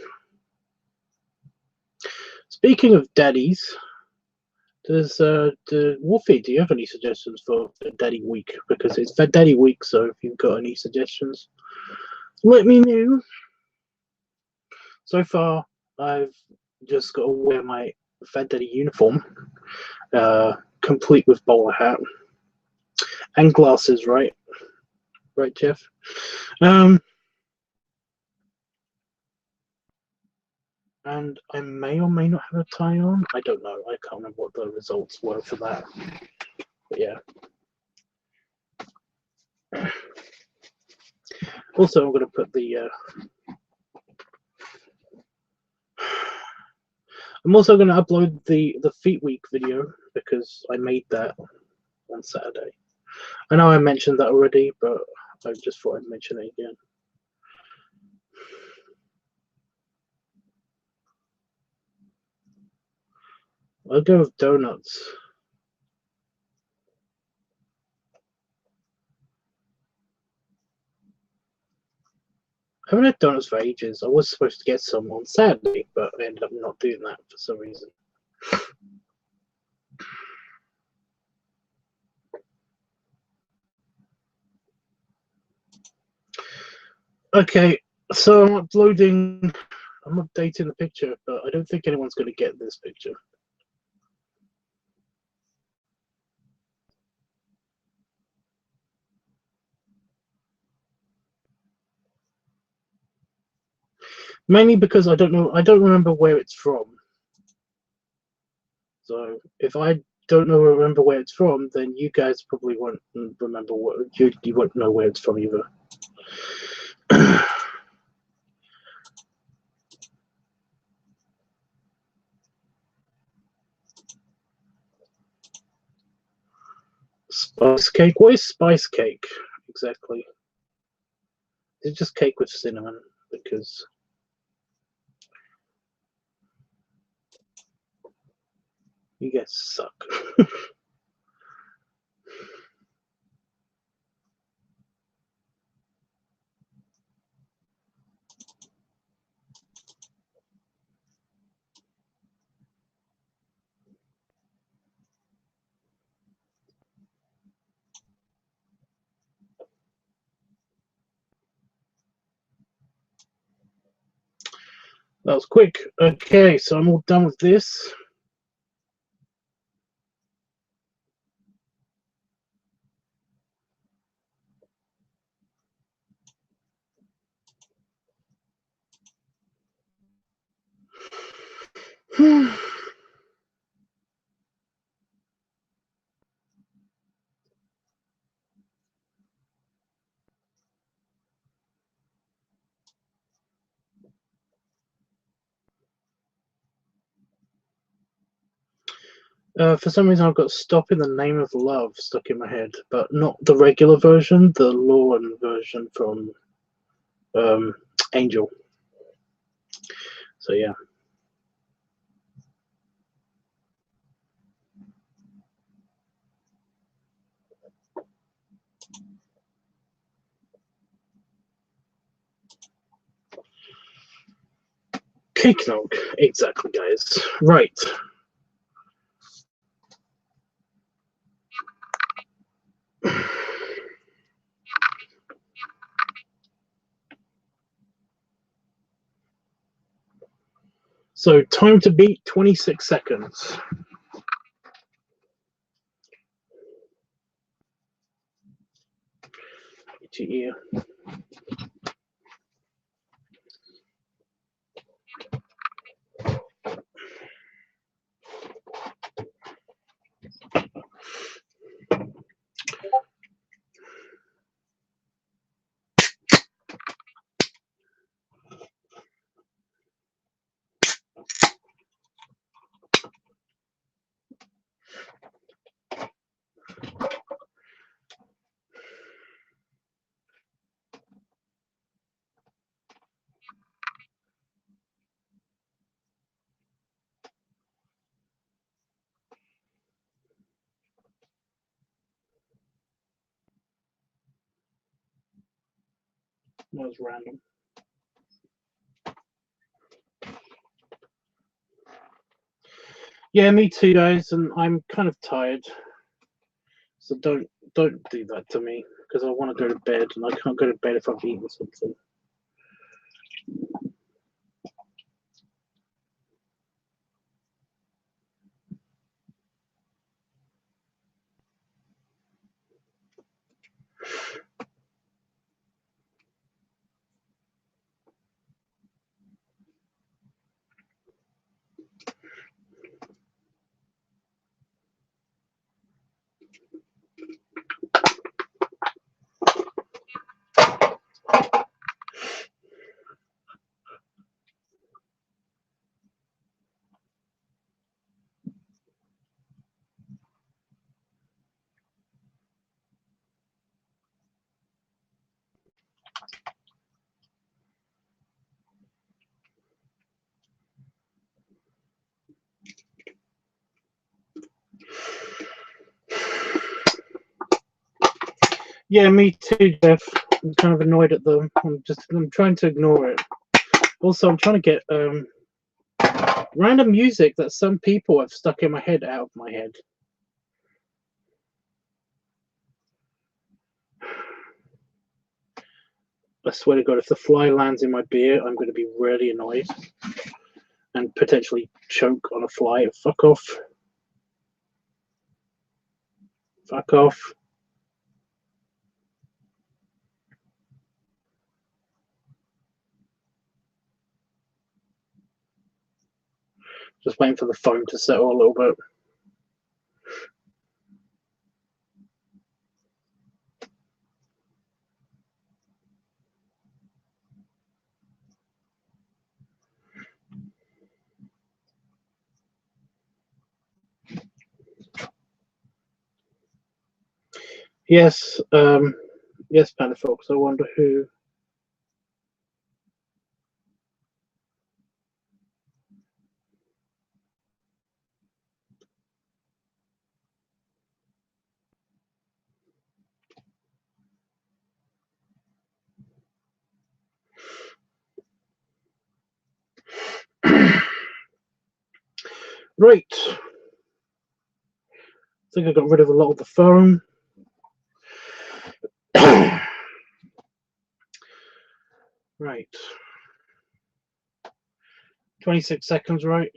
Speaking of daddies, does Wolfie, do you have any suggestions for Daddy Week? Because it's Fat Daddy Week, so if you've got any suggestions, let me know. So far, I've just got to wear my Fat Daddy uniform, complete with bowler hat and glasses, right? Right, Jeff? And I may or may not have a tie on. I don't know. I can't remember what the results were for that. But yeah. Also, I'm going to put the. I'm also going to upload the Feet Week video because I made that on Saturday. I know I mentioned that already, but I just thought I'd mention it again. I'll go with donuts. I haven't had donuts for ages. I was supposed to get some on Saturday, but I ended up not doing that for some reason. Okay, so I'm updating the picture, but I don't think anyone's going to get this picture. Mainly because I don't remember where it's from. So if I don't remember where it's from, then you guys probably won't remember you won't know where it's from either. Spice cake? What is spice cake exactly? It's just cake with cinnamon because you guys suck. That was quick. Okay, so I'm all done with this. For some reason, I've got "Stop in the Name of Love" stuck in my head, but not the regular version, the Lauren version from Angel. So yeah. Cake nog, exactly, guys. Right. So time to beat 26 seconds. To ear. That was random. Yeah, me too, guys, and I'm kind of tired. So don't do that to me, because I want to go to bed, and I can't go to bed if I've eaten something. Yeah, me too, Jeff. I'm kind of annoyed at them. I'm trying to ignore it. Also, I'm trying to get random music that some people have stuck in my head out of my head. I swear to God, if the fly lands in my beer, I'm going to be really annoyed and potentially choke on a fly. Fuck off. Fuck off. Just waiting for the foam to settle a little bit. Yes, yes, Panda Fox. I wonder who. Right. I think I got rid of a lot of the foam. Right. 26 seconds, right?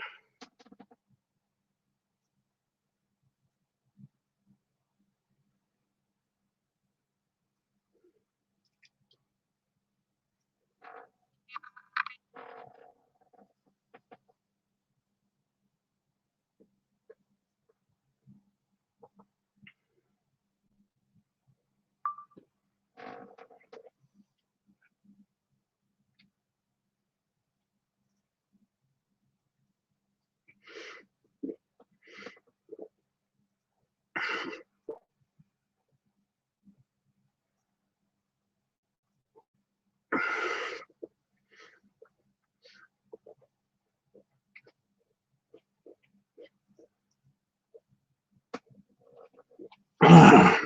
Ah.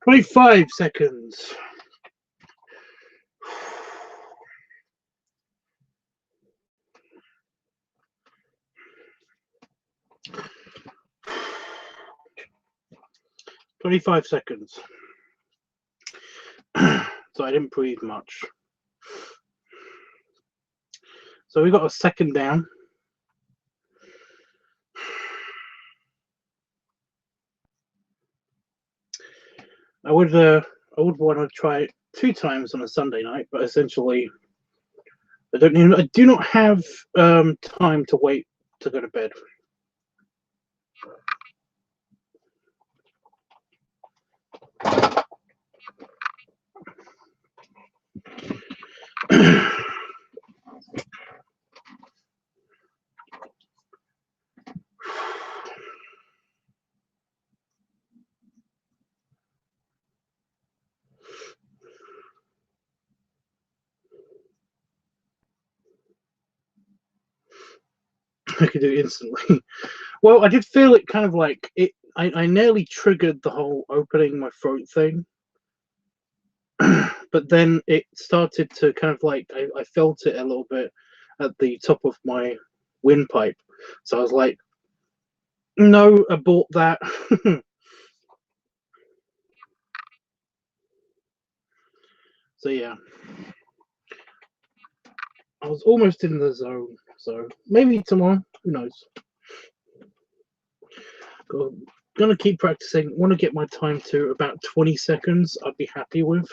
25 seconds. "25 seconds." So I didn't breathe much. So we got a second down. I would want to try it 2 times on a Sunday night, but essentially I do not have time to wait to go to bed. I could do it instantly. Well, I did feel it kind of like it. I nearly triggered the whole opening my throat thing. but then it started to kind of like I felt it a little bit at the top of my windpipe. So I was like, no, abort that. So yeah, I was almost in the zone. So maybe tomorrow, who knows? Gonna keep practicing. Want to get my time to about 20 seconds. I'd be happy with,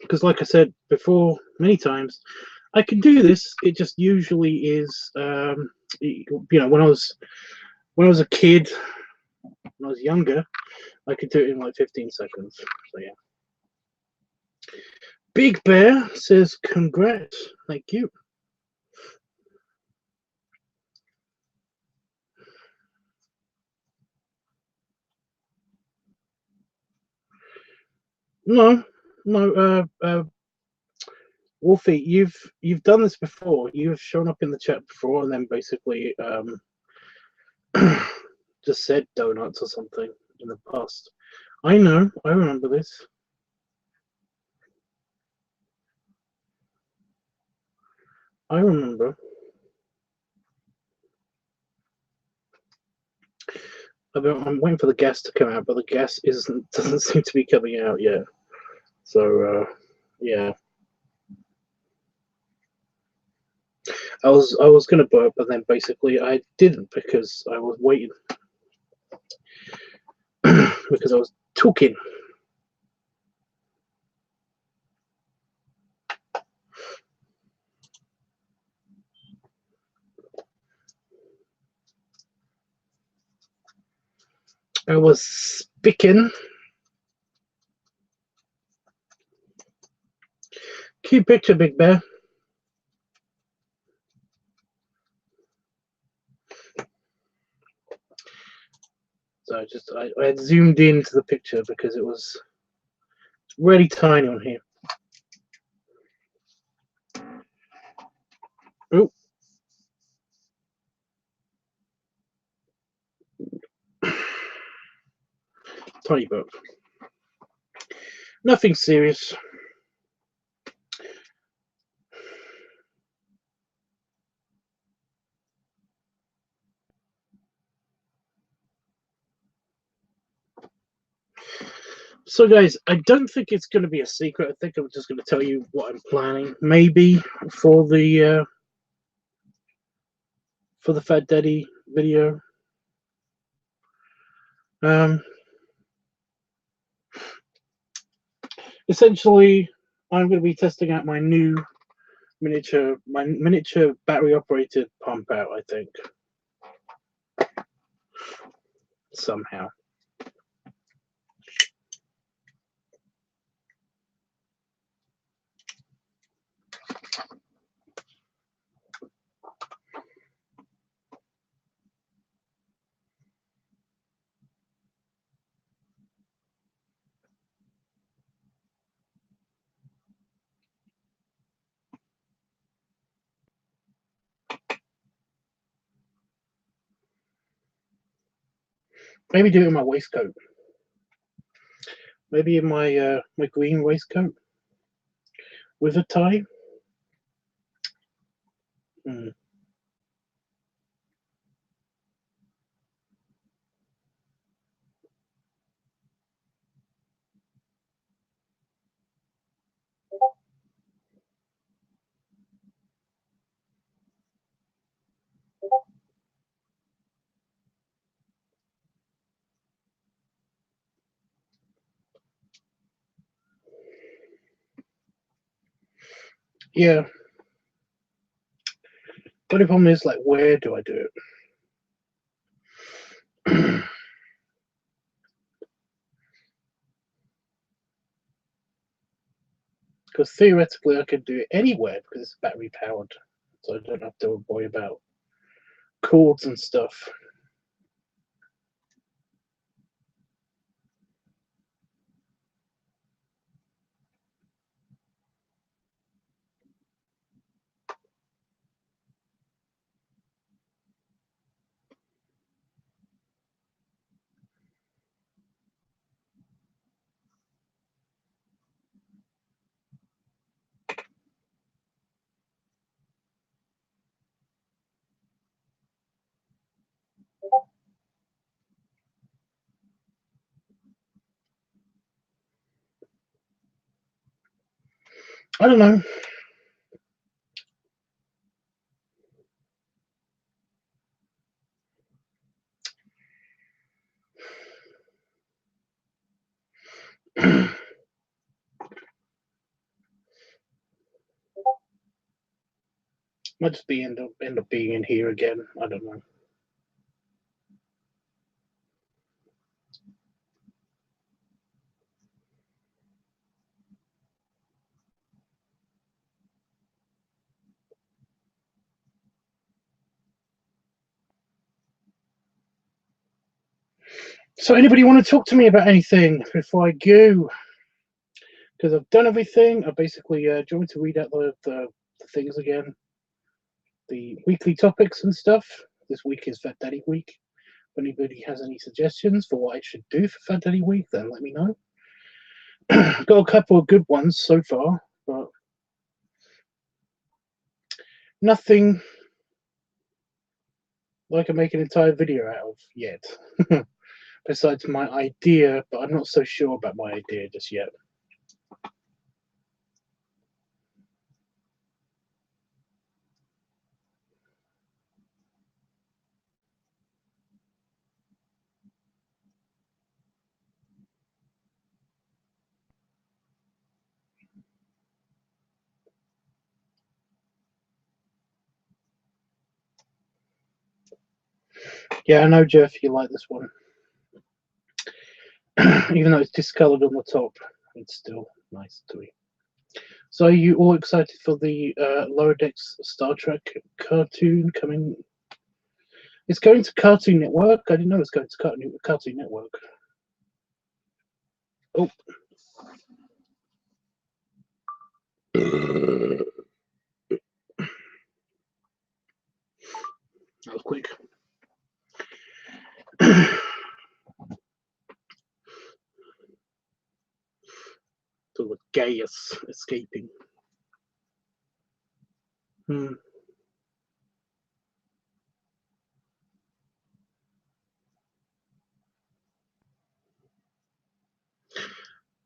because like I said before many times, I can do this. It just usually is, when I was a kid, when I was younger, I could do it in like 15 seconds. So yeah. Big Bear says congrats. Thank you. No, no, Wolfie, you've done this before. You've shown up in the chat before, and then basically just said donuts or something in the past. I know. I remember this. I remember. I'm waiting for the gas to come out, but the gas doesn't seem to be coming out yet. So yeah, I was gonna burp, but then basically I didn't because I was waiting because I was talking. I was speaking. Cute picture, Big Bear. So I had zoomed into the picture because it was really tiny on here. Oh, tiny burp. Nothing serious. So, guys, I don't think it's going to be a secret. I think I'm just going to tell you what I'm planning. Maybe for the Fat Daddy video. Essentially, I'm going to be testing out my new miniature battery operated pump out. I think somehow. Maybe do it in my waistcoat. Maybe in my my green waistcoat with a tie. Mm. Yeah. But the problem is, like, where do I do it? Because theoretically, I could do it anywhere because it's battery powered, so I don't have to worry about cords and stuff. I don't know. Might just be end up being in here again. I don't know. So, anybody want to talk to me about anything before I go? Because I've done everything. I basically, do you want me to read out the things again? The weekly topics and stuff. This week is Fat Daddy Week. If anybody has any suggestions for what I should do for Fat Daddy Week, then let me know. Got a couple of good ones so far, but nothing I can make an entire video out of yet. Besides my idea, but I'm not so sure about my idea just yet. Yeah, I know, Jeff, you like this one. Even though it's discolored on the top, it's still nice to me. So are you all excited for the Lower Decks Star Trek cartoon coming? It's going to Cartoon Network. I didn't know it was going to Cartoon Network. Oh. That was quick. So the Gaius escaping.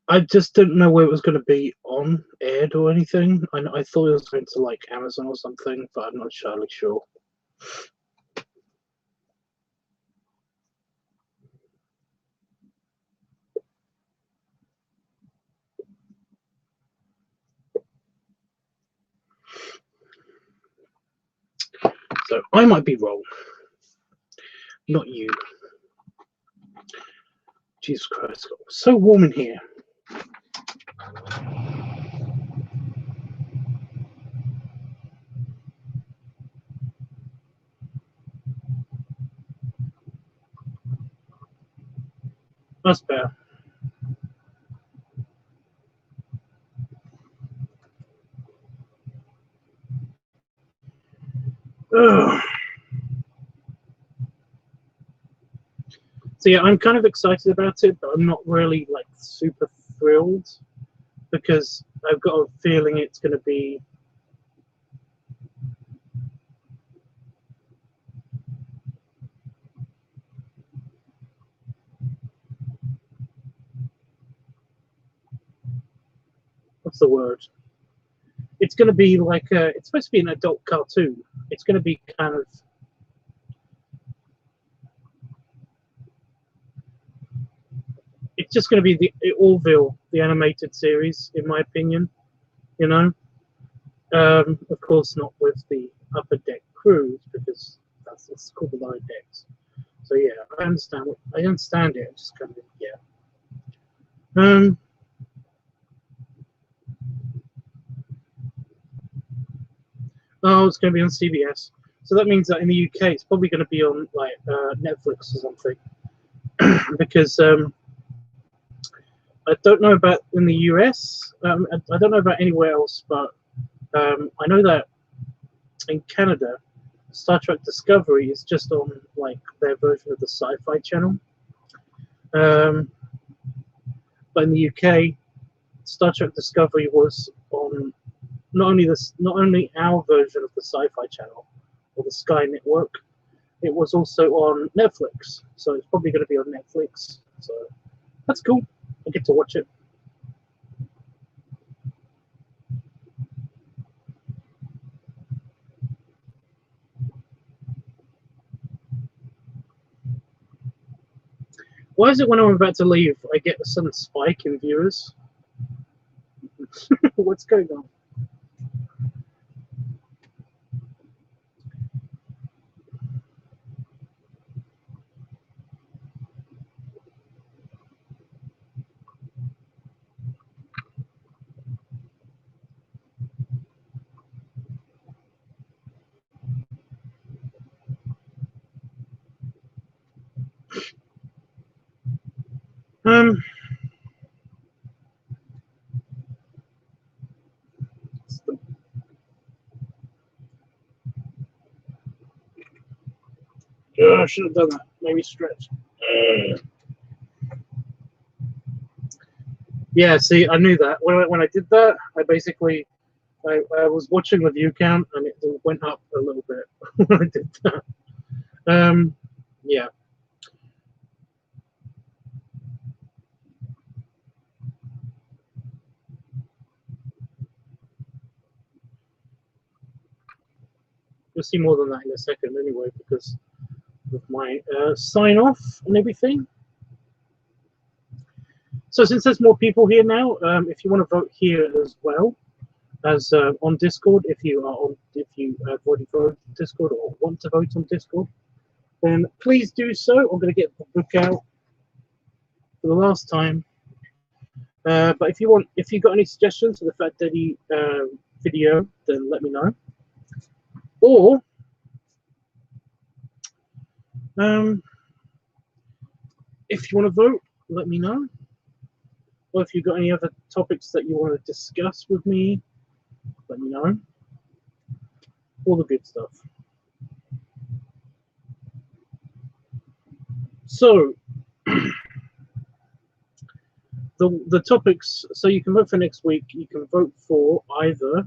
I just didn't know where it was going to be on aired or anything. I thought it was going to like Amazon or something, but I'm not entirely sure. So I might be wrong. Not you. Jesus Christ, it's so warm in here. That's better. Ugh. So yeah, I'm kind of excited about it, but I'm not really like super thrilled because I've got a feeling it's going to be what's the word? It's going to be like it's supposed to be an adult cartoon. It's going to be kind of it's just going to be the Orville, the animated series, in my opinion. You know, of course not with the upper deck crews because it's called the lower decks. So yeah, I understand it. It's just kind of yeah. Oh, it's going to be on CBS. So that means that in the UK, it's probably going to be on like Netflix or something. Because I don't know about in the US. I don't know about anywhere else, but I know that in Canada, Star Trek Discovery is just on like their version of the Sci-Fi Channel. But in the UK, Star Trek Discovery was on not only our version of the Sci-Fi Channel or the Sky Network, it was also on Netflix. So it's probably going to be on Netflix. So that's cool. I get to watch it. Why is it when I'm about to leave, I get a sudden spike in viewers? What's going on? Um, I should have done that. Maybe stretch. Yeah, see, I knew that. When I did that, I was watching the view count and it went up a little bit when I did that. Yeah. You'll see more than that in a second anyway because of my sign off and everything. So since there's more people here now, if you want to vote here as well as on Discord, if you have already voted on Discord or want to vote on Discord, then please do so. I'm going to get the book out for the last time. But if you got any suggestions for the Fat Daddy video, then let me know. Or if you want to vote, let me know. Or if you've got any other topics that you want to discuss with me, let me know. All the good stuff. So the topics, so you can vote for next week. You can vote for either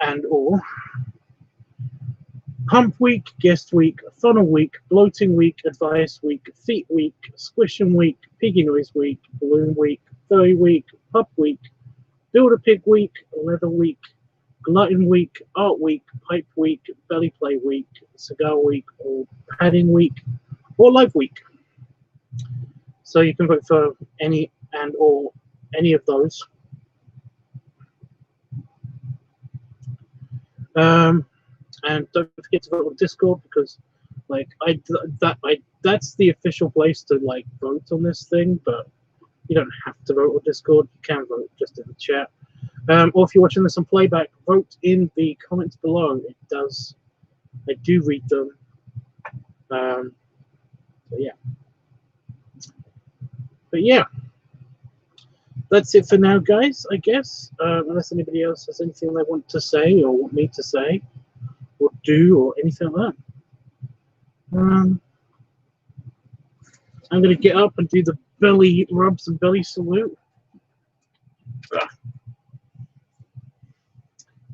and or Pump Week, Guest Week, Funnel Week, Bloating Week, Advice Week, Feet Week, Squishing Week, Piggy Noise Week, Balloon Week, Furry Week, Pup Week, Build a Pig Week, Leather Week, Glutton Week, Art Week, Pipe Week, Belly Play Week, Cigar Week, or Padding Week, or Live Week. So you can vote for any and or any of those. And don't forget to vote on Discord because, like, that's the official place to like vote on this thing. But you don't have to vote on Discord. You can vote just in the chat. Or if you're watching this on playback, vote in the comments below. I do read them. So yeah. But yeah, that's it for now, guys. I guess unless anybody else has anything they want to say or want me to say or do or anything like that. I'm going to get up and do the belly rubs and belly salute.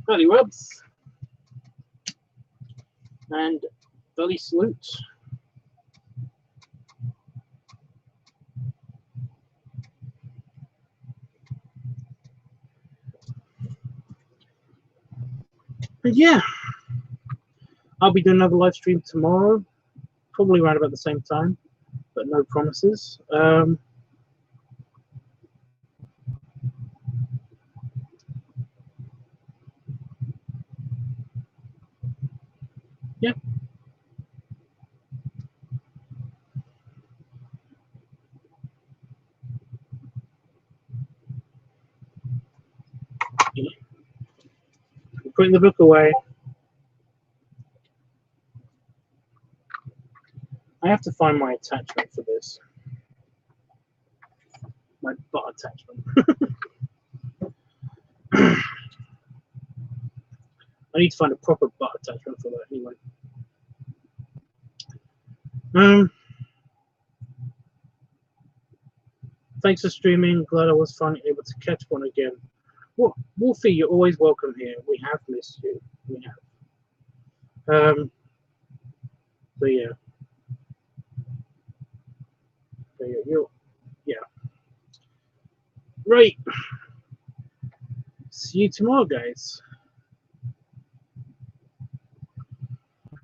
Belly rubs and belly salute. But yeah, I'll be doing another live stream tomorrow, probably around about the same time, but no promises. Yeah. I'm putting the book away. I have to find my attachment for this. My butt attachment. I need to find a proper butt attachment for that anyway. Thanks for streaming. Glad I was finally able to catch one again. Well, Wolfie, you're always welcome here. We have missed you. We have. So yeah. So yeah. Right. See you tomorrow, guys.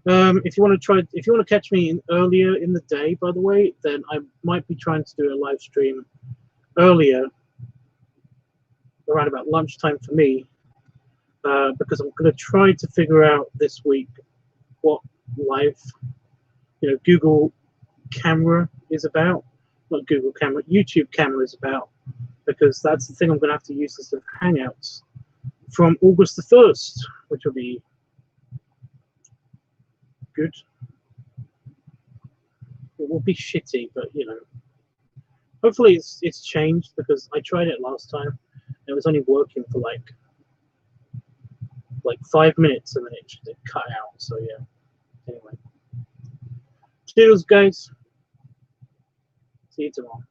If you want to catch me earlier in the day, by the way, then I might be trying to do a live stream earlier, around about lunchtime for me, because I'm going to try to figure out this week what live, Google camera is about. Not Google camera, YouTube camera is about, because that's the thing I'm going to have to use as Hangouts from August the 1st, which will be good. It will be shitty, but hopefully it's changed, because I tried it last time and it was only working for like 5 minutes and then it just cut out. So yeah. Anyway, cheers, guys. See you tomorrow.